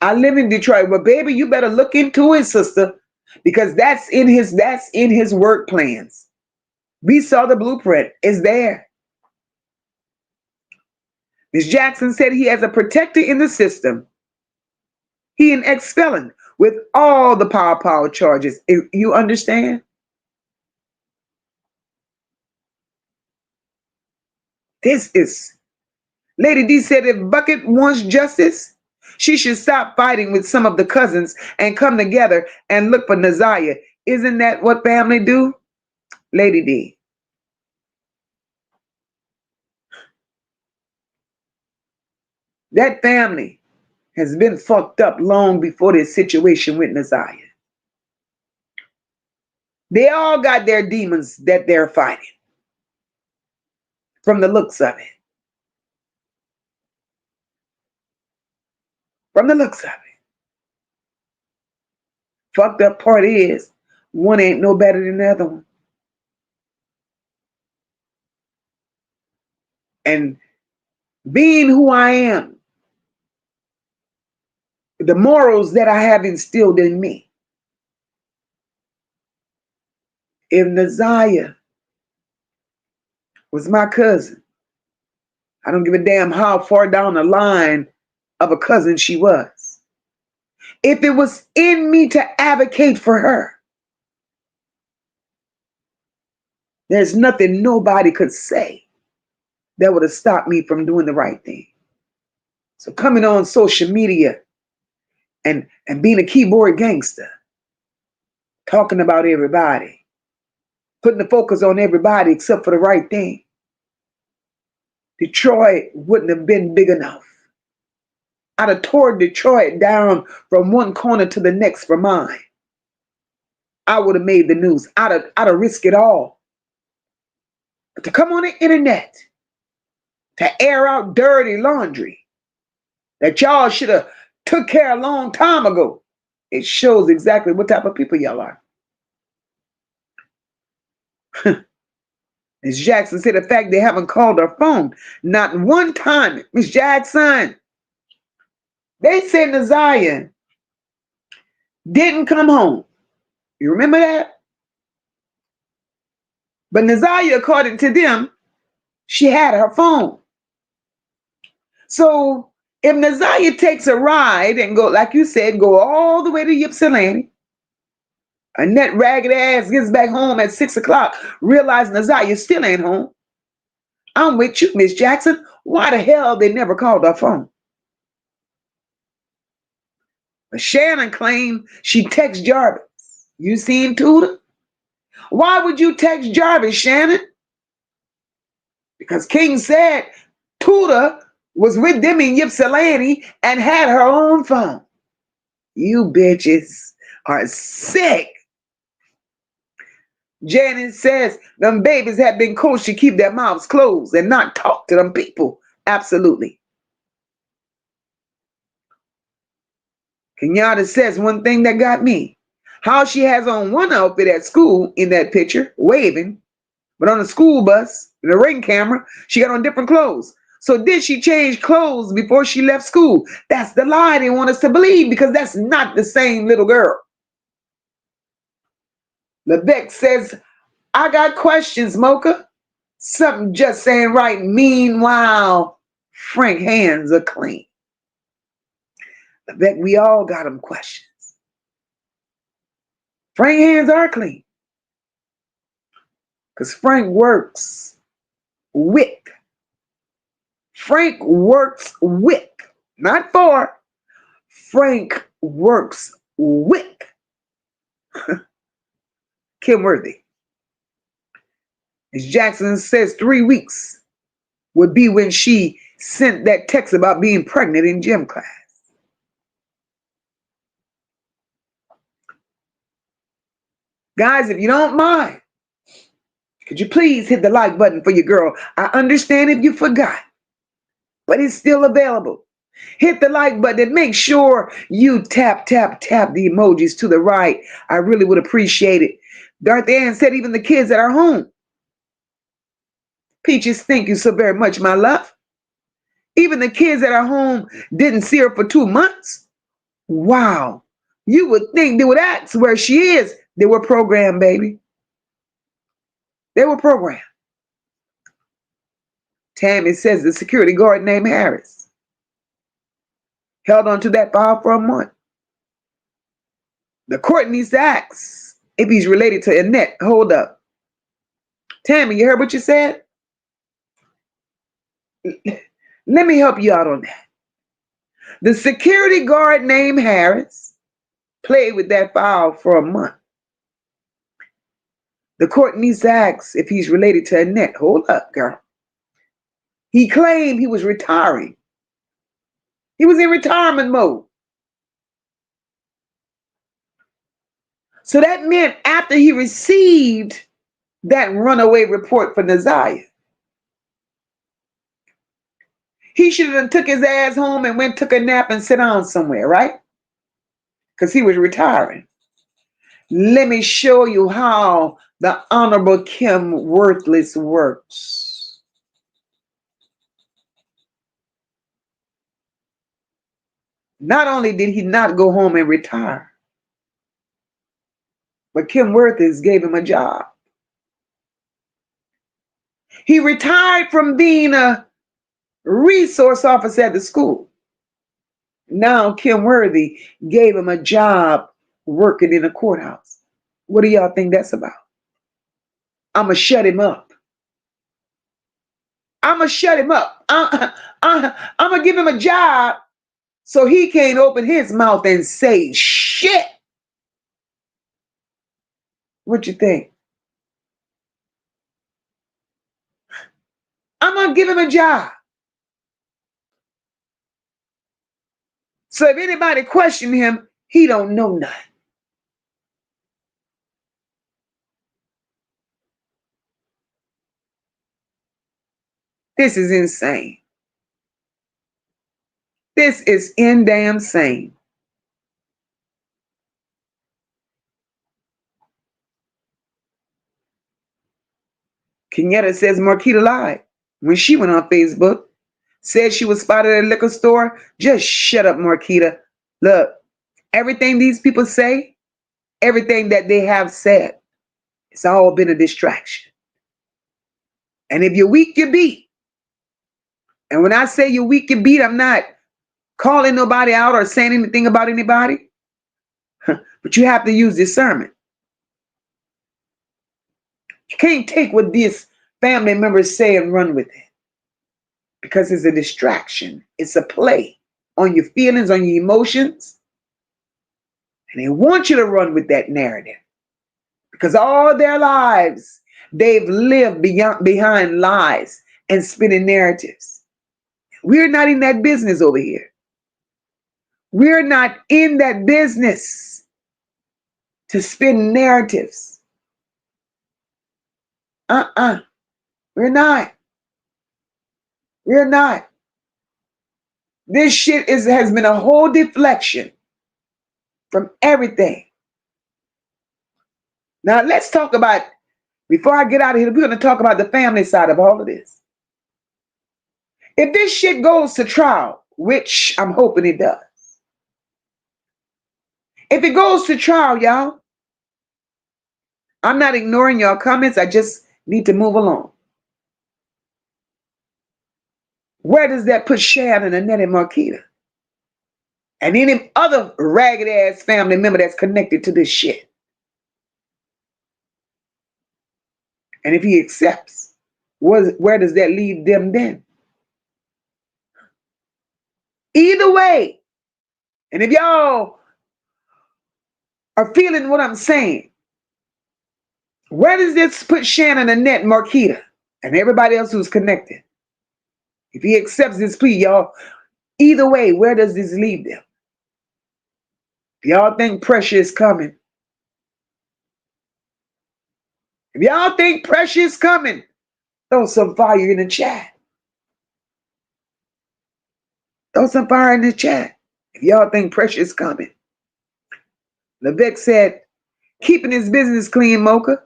I live in Detroit. But baby, you better look into it, sister, because that's in his work plans. We saw the blueprint. It's there. Ms. Jackson said he has a protector in the system. He an ex-felon with all the power charges. You understand? This is, Lady D said if Bucket wants justice, she should stop fighting with some of the cousins and come together and look for Naziyah. Isn't that what family do? Lady D. That family has been fucked up long before this situation with Naziyah. They all got their demons that they're fighting, from the looks of it. From the looks of it. Fucked up part is, one ain't no better than the other one. And being who I am, the morals that I have instilled in me, if Naziyah was my cousin, I don't give a damn how far down the line of a cousin she was. If it was in me to advocate for her, there's nothing nobody could say that would have stopped me from doing the right thing. So coming on social media and being a keyboard gangster, talking about everybody, putting the focus on everybody except for the right thing, Detroit wouldn't have been big enough. I'd have tore Detroit down from one corner to the next for mine. I would have made the news. I'd have risked it all. But to come on the internet, to air out dirty laundry that y'all should have took care a long time ago, it shows exactly what type of people y'all are. Ms. Jackson said the fact they haven't called her phone, not one time. Ms. Jackson, they said Naziyah didn't come home. You remember that? But Naziyah, according to them, she had her phone. So if Naziyah takes a ride and go, like you said, go all the way to Ypsilanti, and that ragged ass gets back home at 6 o'clock, realizing Naziyah still ain't home, I'm with you, Miss Jackson. Why the hell they never called her phone? But Shannon claimed she texted Jarvis. You seen Tudor? Why would you text Jarvis, Shannon? Because King said Tudor was with them in Ypsilanti and had her own phone. You bitches are sick. Janet says them babies have been coached to keep their mouths closed and not talk to them people. Absolutely. Kenyatta says one thing that got me. How she has on one outfit at school in that picture, waving, but on the school bus, in the ring camera, she got on different clothes. So did she change clothes before she left school? That's the lie they want us to believe, because that's not the same little girl. LeBeck says, I got questions, MOCA. Something just saying right. Meanwhile, Frank hands are clean. LeBeck, we all got them questions. Frank hands are clean. Because Frank works with. Frank works with, not for. Frank works with Kim Worthy. Ms. Jackson says 3 weeks would be when she sent that text about being pregnant in gym class. Guys, if you don't mind, could you please hit the like button for your girl? I understand if you forgot, but it's still available. Hit the like button and make sure you tap, tap, tap the emojis to the right. I really would appreciate it. Darth Ann said even the kids that are home. Peaches, thank you so very much, my love. Even the kids that are home didn't see her for 2 months. Wow. You would think they would ask where she is. They were programmed, baby. They were programmed. Tammy says the security guard named Harris held on to that file for a month. The court needs to ask if he's related to Annette. Hold up. Tammy, you heard what you said? Let me help you out on that. The security guard named Harris played with that file for a month. The court needs to ask if he's related to Annette. Hold up, girl. He claimed he was retiring. He was in retirement mode. So that meant after he received that runaway report for Naziyah, he should have took his ass home and took a nap and sit down somewhere, right? Because he was retiring. Let me show you how the Honorable Kim Worthless works. Not only did he not go home and retire, but Kim Worthless gave him a job. He retired from being a resource officer at the school. Now Kim Worthy gave him a job working in a courthouse. What do y'all think that's about? I'm going to shut him up. I'm going to shut him up. I'm going to give him a job so he can't open his mouth and say shit. What you think? I'm going to give him a job. So if anybody question him, he don't know nothing. This is insane. This is in damn sane. Kenyatta says Marquita lied when she went on Facebook, said she was spotted at a liquor store. Just shut up, Marquita. Look, everything these people say, everything that they have said, it's all been a distraction. And if you're weak, you're beat. And when I say you're weak, you're beat, I'm not calling nobody out or saying anything about anybody. But you have to use discernment. You can't take what these family members say and run with it. Because it's a distraction. It's a play on your feelings, on your emotions. And they want you to run with that narrative. Because all their lives, they've lived behind lies and spinning narratives. We're not in that business over here. We're not in that business to spin narratives. We're not. We're not. This shit has been a whole deflection from everything. Now let's talk about, before I get out of here, we're going to talk about the family side of all of this. If this shit goes to trial, which I'm hoping it does. If it goes to trial, y'all, I'm not ignoring y'all comments. I just need to move along. Where does that put Shannon, Annette, and Marquita? And any other ragged ass family member that's connected to this shit? And if he accepts, where does that leave them then? Either way, and if y'all are feeling what I'm saying, where does this put Shannon, Annette, Marquita, and everybody else who's connected? If he accepts this plea, y'all, either way, where does this leave them? If y'all think pressure is coming, If y'all think pressure is coming, throw some fire in the chat. Throw some fire in the chat. If y'all think pressure is coming. Levesque said, keeping his business clean, MOCA.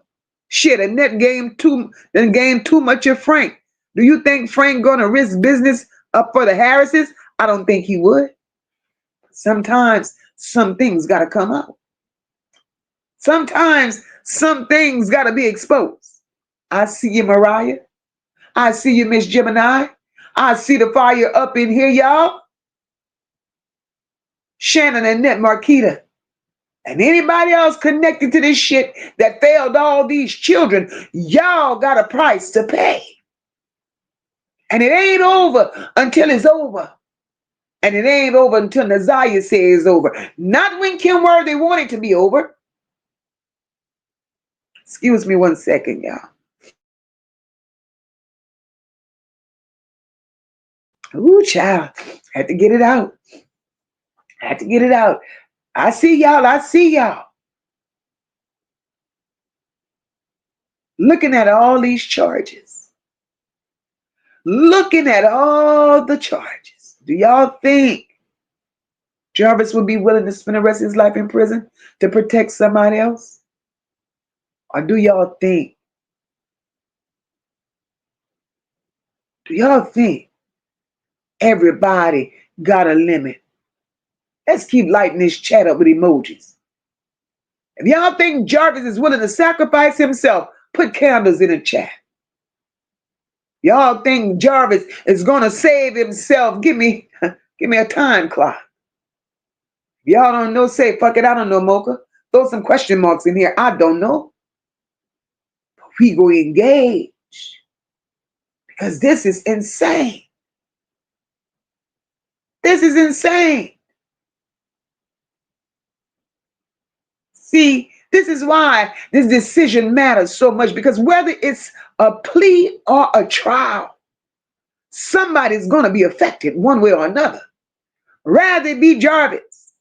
Shit, a net game too much of Frank. Do you think Frank gonna risk business up for the Harrises? I don't think he would. Sometimes some things gotta come out. Sometimes some things gotta be exposed. I see you, Mariah. I see you, Miss Gemini. I see the fire up in here, y'all. Shannon and Annette Marquita. And anybody else connected to this shit that failed all these children, y'all got a price to pay. And it ain't over until it's over. And it ain't over until Naziyah says it's over. Not when Kim Worthy wanted to be over. Excuse me 1 second, y'all. Ooh, child. Had to get it out. Had to get it out. I see y'all. I see y'all. Looking at all these charges. Looking at all the charges. Do y'all think Jarvis would be willing to spend the rest of his life in prison to protect somebody else? Or do y'all think everybody got a limit? Let's keep lighting this chat up with emojis. If y'all think Jarvis is willing to sacrifice himself, put candles in the chat. Y'all think Jarvis is gonna save himself? Give me a time clock. If y'all don't know, say fuck it, I don't know, MOCA. Throw some question marks in here. I don't know. But we go engage. Because this is insane. This is insane. See, this is why this decision matters so much, because whether it's a plea or a trial, somebody's going to be affected one way or another. Rather it be Jarvis,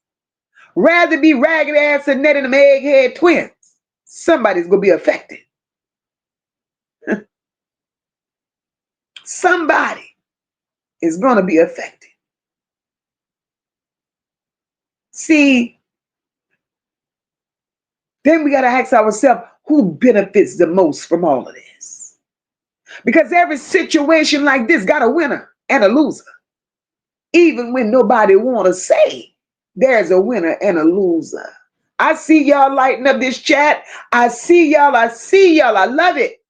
rather it be ragged ass Annette and them egghead twins, somebody's going to be affected. Somebody is going to be affected. See, then we got to ask ourselves, who benefits the most from all of this? Because every situation like this got a winner and a loser. Even when nobody want to say there's a winner and a loser. I see y'all lighting up this chat. I see y'all. I see y'all. I love it.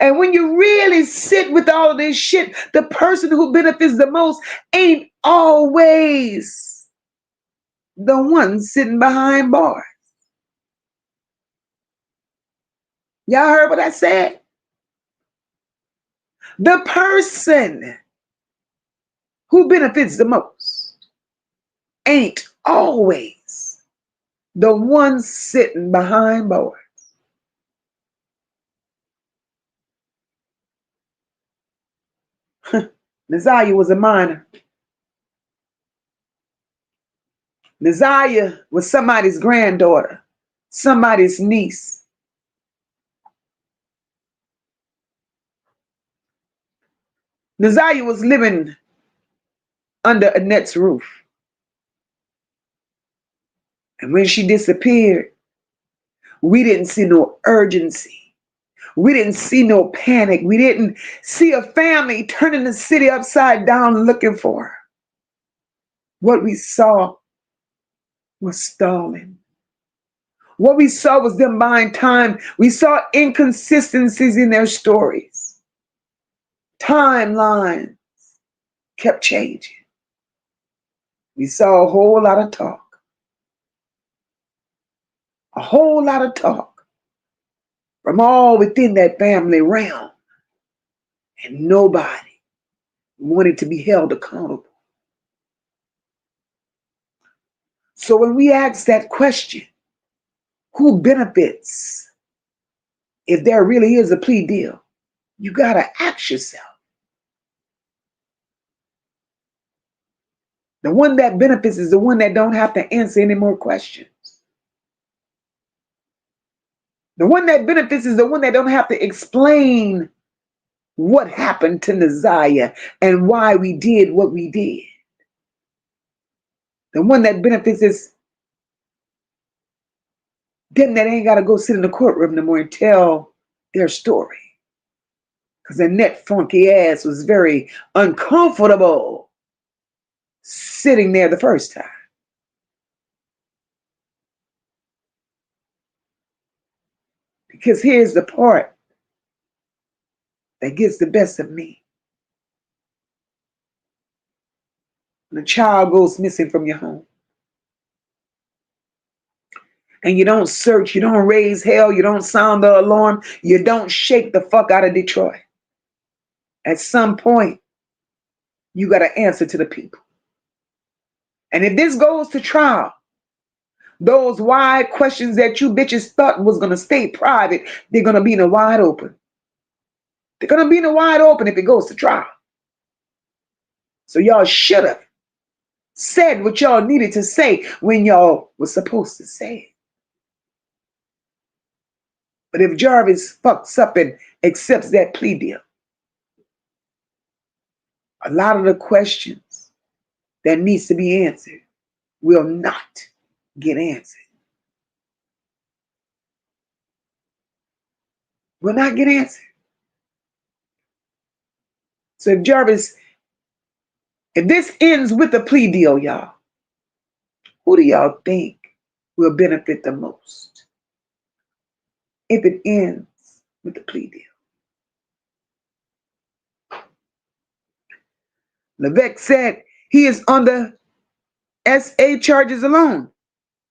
And when you really sit with all of this shit, the person who benefits the most ain't always the one sitting behind bars. Y'all heard what I said? The person who benefits the most ain't always the one sitting behind bars. Naziyah was a minor. Naziyah was somebody's granddaughter, somebody's niece. Naziyah was living under Annette's roof. And when she disappeared, we didn't see no urgency. We didn't see no panic. We didn't see a family turning the city upside down looking for her. What we saw was stalling. What we saw was them buying time. We saw inconsistencies in their stories. Timelines kept changing. We saw a whole lot of talk. A whole lot of talk from all within that family realm. And nobody wanted to be held accountable. So when we ask that question, who benefits if there really is a plea deal? You got to ask yourself. The one that benefits is the one that don't have to answer any more questions. The one that benefits is the one that don't have to explain what happened to Naziyah and why we did what we did. The one that benefits is them that ain't got to go sit in the courtroom no more and tell their story. Because Annette funky ass was very uncomfortable sitting there the first time. Because here's the part that gets the best of me. When a child goes missing from your home, and you don't search, you don't raise hell, you don't sound the alarm, you don't shake the fuck out of Detroit. At some point, you got to answer to the people. And if this goes to trial, those wide questions that you bitches thought was going to stay private, they're going to be in the wide open. They're going to be in the wide open if it goes to trial. So y'all should have said what y'all needed to say when y'all was supposed to say it. But if Jarvis fucks up and accepts that plea deal, a lot of the questions that needs to be answered will not get answered. Will not get answered. So if this ends with a plea deal, y'all, who do y'all think will benefit the most if it ends with the plea deal? Levesque said he is under SA charges alone.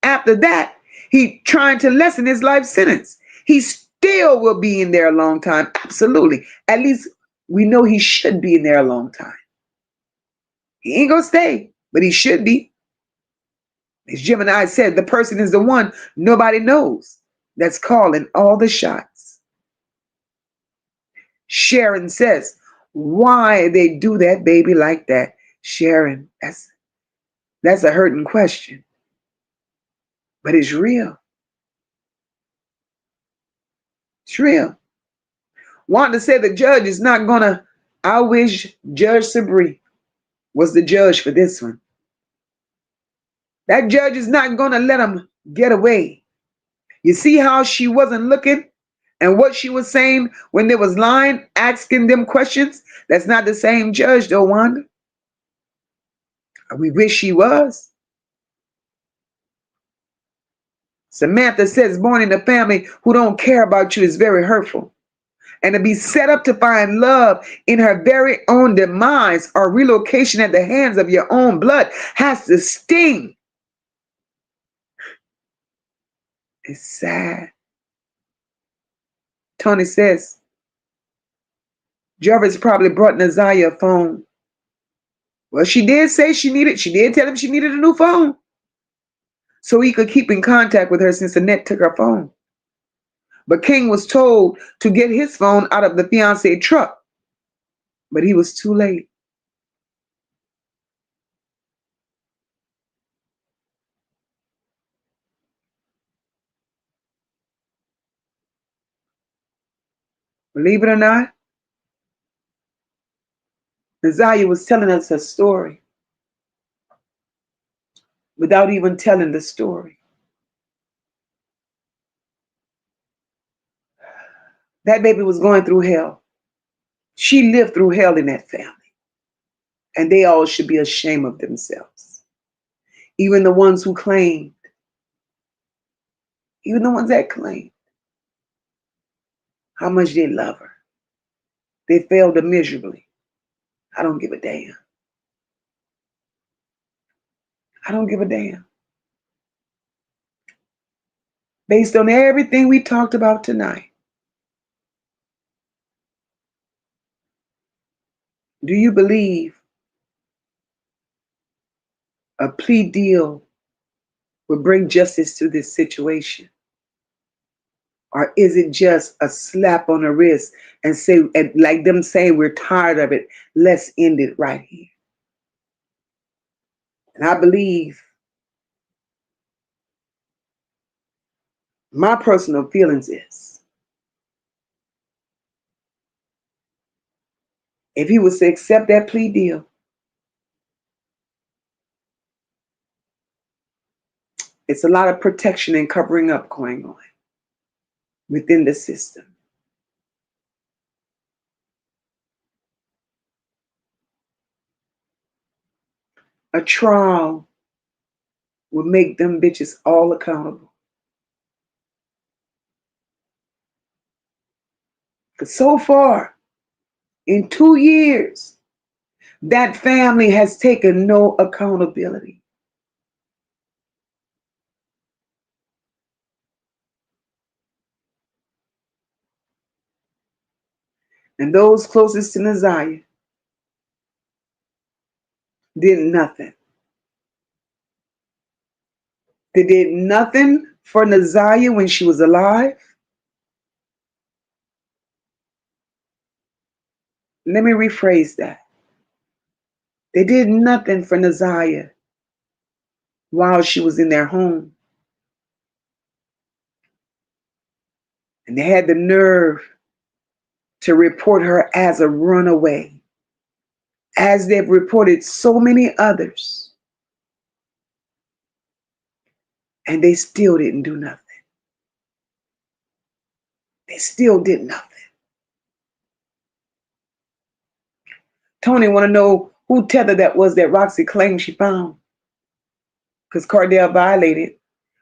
After that, he trying to lessen his life sentence. He still will be in there a long time. Absolutely. At least we know he should be in there a long time. He ain't gonna stay, but he should be. As Gemini said, the person is the one nobody knows that's calling all the shots. Sharon says, why they do that baby like that? Sharon, that's a hurting question. But it's real. It's real. Wanda said the judge is not gonna, I wish Judge Sabri was the judge for this one. That judge is not gonna let him get away. You see how she wasn't looking and what she was saying when they was lying, asking them questions? That's not the same judge though, Wanda. We wish she was. Samantha says born in a family who don't care about you is very hurtful. And to be set up to find love in her very own demise or relocation at the hands of your own blood has to sting. It's sad. Tony says, Jarvis probably brought Naziyah a phone. Well, she did say she did tell him she needed a new phone. So he could keep in contact with her since Annette took her phone. But King was told to get his phone out of the fiancé truck. But he was too late. Believe it or not, Naziyah was telling us her story without even telling the story. That baby was going through hell. She lived through hell in that family. And they all should be ashamed of themselves. Even the ones who claimed. Even the ones that claimed how much they love her. They failed her miserably. I don't give a damn. I don't give a damn. Based on everything we talked about tonight, do you believe a plea deal will bring justice to this situation? Or is it just a slap on the wrist and say, like them saying, we're tired of it, let's end it right here? And I believe My personal feelings is, if he was to accept that plea deal, it's a lot of protection and covering up going on within the system. A trial would make them bitches all accountable. Because so far, in 2 years, that family has taken no accountability. And those closest to Naziyah did nothing. They did nothing for Naziyah when she was alive. Let me rephrase that. They did nothing for Naziyah while she was in their home. And they had the nerve to report her as a runaway, as they've reported so many others. And they still didn't do nothing. They still did nothing. Tony want to know who tether that was that Roxy claimed she found. Because Cardell violated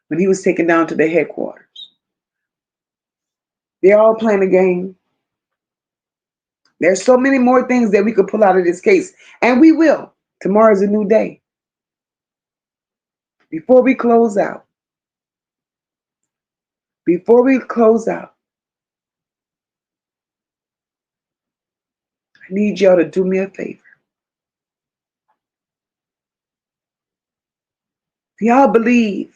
when he was taken down to the headquarters. They're all playing a game. There's so many more things that we could pull out of this case. And we will. Tomorrow's a new day. Before we close out, I need y'all to do me a favor. If y'all believe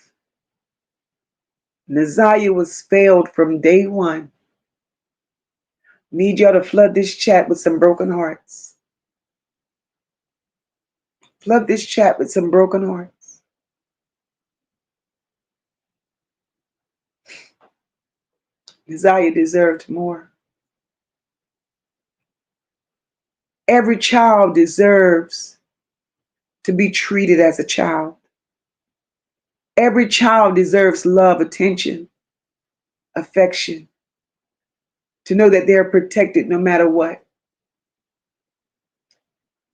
Naziyah was failed from day one, I need y'all to flood this chat with some broken hearts. Flood this chat with some broken hearts. Naziyah deserved more. Every child deserves to be treated as a child. Every child deserves love, attention, affection, to know that they're protected no matter what.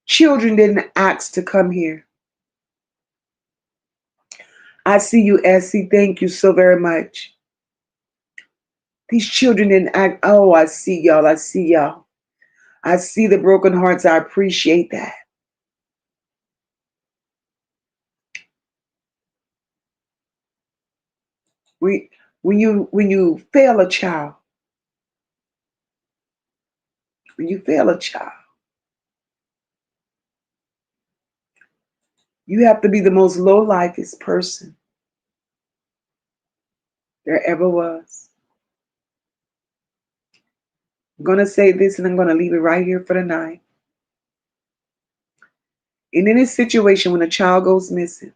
Children didn't ask to come here. I see you, Essie. Thank you so very much. These children didn't act. Oh, I see y'all. I see y'all. I see the broken hearts. I appreciate that. When you fail a child, you have to be the most low-lifest person there ever was. I'm going to say this and I'm going to leave it right here for the night. In any situation when a child goes missing,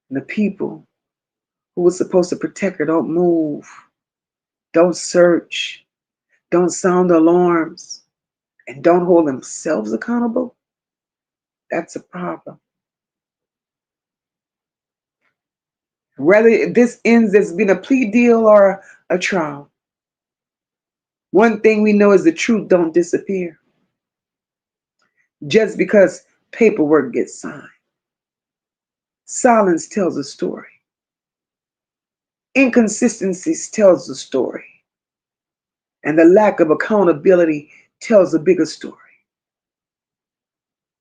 the people who were supposed to protect her don't move, don't search, don't sound alarms, and don't hold themselves accountable, that's a problem. Whether this ends as being a plea deal or a trial, one thing we know is the truth don't disappear just because paperwork gets signed. Silence tells a story. Inconsistencies tells a story. And the lack of accountability tells a bigger story.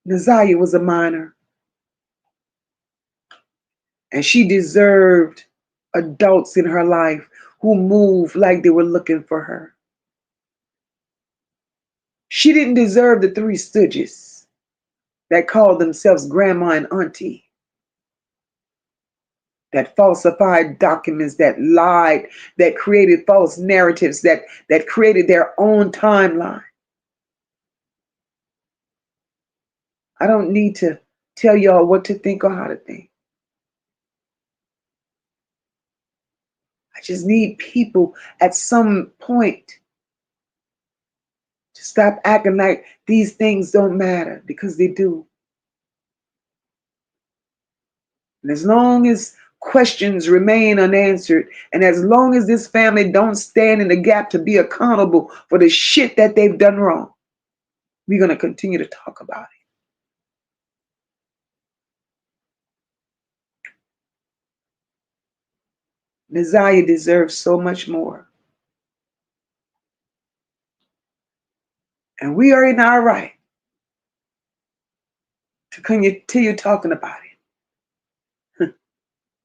Naziyah was a minor, and she deserved adults in her life who moved like they were looking for her. She didn't deserve the three stooges that called themselves grandma and auntie, that falsified documents, that lied, that created false narratives, that created their own timeline. I don't need to tell y'all what to think or how to think. I just need people at some point to stop acting like these things don't matter, because they do. And as long as questions remain unanswered, and as long as this family don't stand in the gap to be accountable for the shit that they've done wrong, we're going to continue to talk about it. Naziyah deserves so much more. And we are in our right to continue talking about it.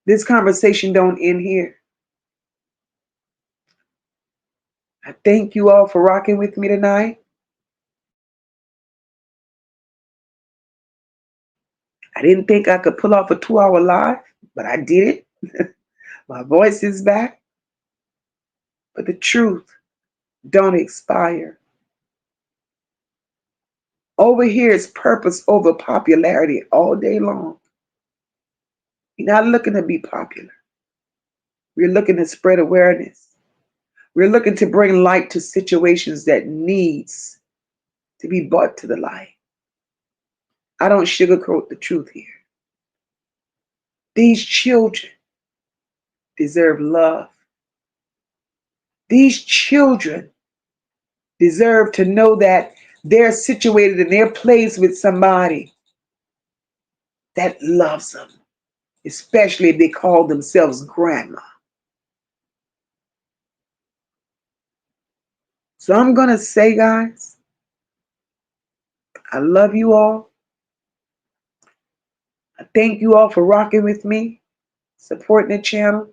This conversation don't end here. I thank you all for rocking with me tonight. I didn't think I could pull off a 2-hour live, but I did it. My voice is back. But the truth don't expire. Over here is purpose over popularity all day long. We're not looking to be popular. We're looking to spread awareness. We're looking to bring light to situations that needs to be brought to the light. I don't sugarcoat the truth here. These children deserve love. These children deserve to know that they're situated in their place with somebody that loves them, especially if they call themselves grandma. So I'm going to say, guys, I love you all. I thank you all for rocking with me, supporting the channel.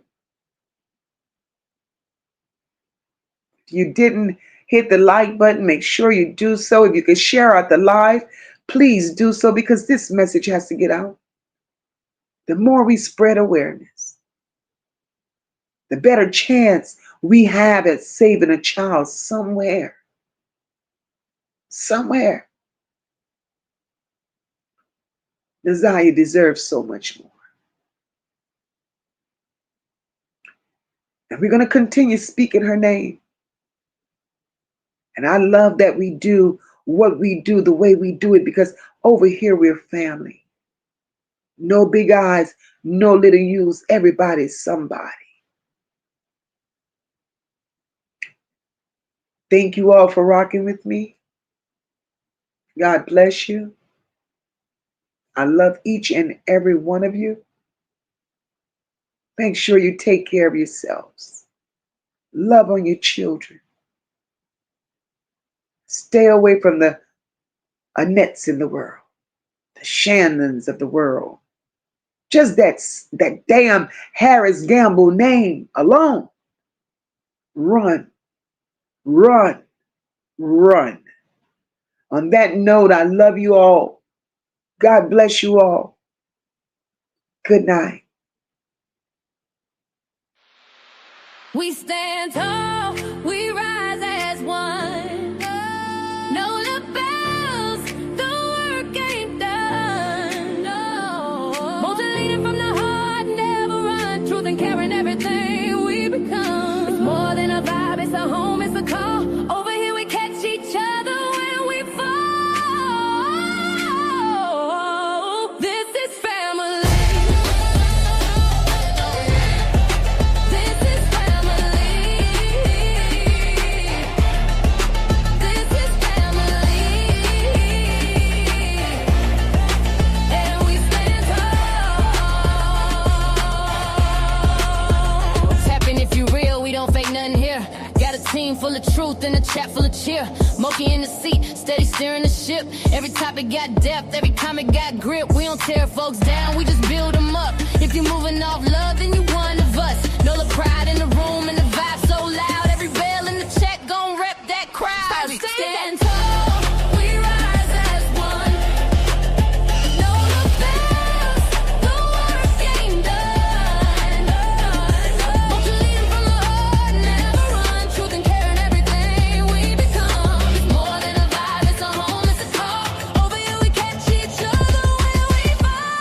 If you didn't hit the like button, make sure you do so. If you could share out the live, please do so, because this message has to get out. The more we spread awareness, the better chance we have at saving a child somewhere. Somewhere. Naziyah deserves so much more. And we're going to continue speaking her name. And I love that we do what we do the way we do it, because over here we're family. No big eyes, no little U's. Everybody's somebody. Thank you all for rocking with me. God bless you. I love each and every one of you. Make sure you take care of yourselves. Love on your children. Stay away from the Annettes in the world, the Shannons of the world. Just that damn Harris Gamble name alone. Run, run, run. On that note, I love you all. God bless you all. Good night. We stand tall, we rise as one. No lapels, the work ain't done. No. Motivated from the heart, never run. Truth and caring, everything we become. It's more than a vibe, it's a home, it's a call. Over here we catch each other when we fall. This is family. Team full of truth and a chat full of cheer. MOCA in the seat, steady steering the ship. Every topic got depth, every comment got grip. We don't tear folks down, we just build them up. If you're moving off love, then you one of us. Know the pride in the room and the vibe so loud. Every bell in the check gon' rep that crowd. We stand tall, we rise as one. Know the bells, the work ain't done. Won't you lead 'em from the heart, never run. Truth and caring, everything we become. It's more than a vibe, it's a home, it's a call. Over here we catch each other when we fall.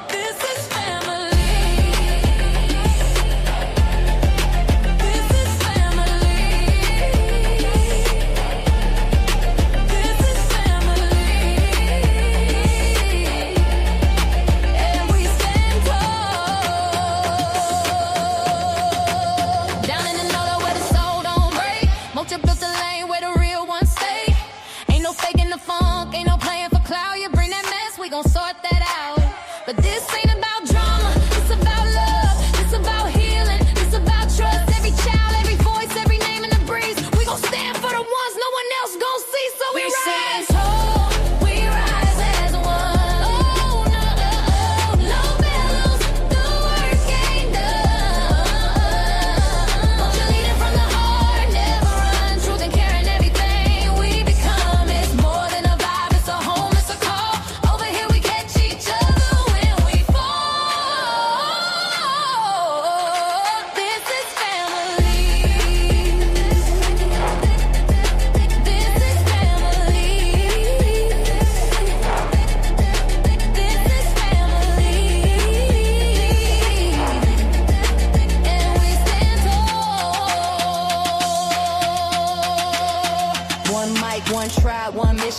This is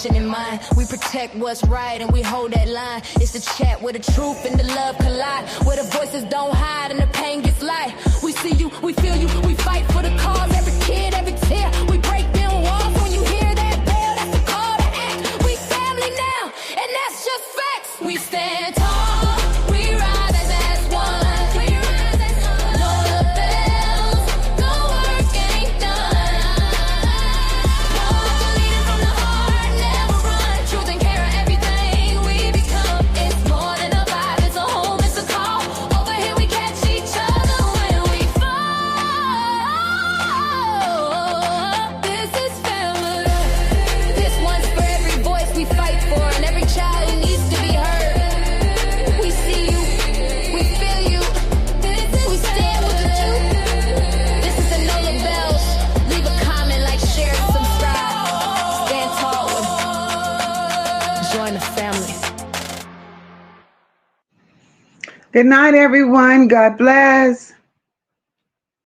nation in mind. We protect what's right and we hold that line. It's the chat where the truth and the love collide, where the voices don't hide and the pain gets light. We see you, we feel you, we fight for the cause. Every kid, every tear, we break down walls. When you hear that bell, that's the call to act. We family now, and that's just facts. We stand tall, we rise as one. Good night, everyone. God bless.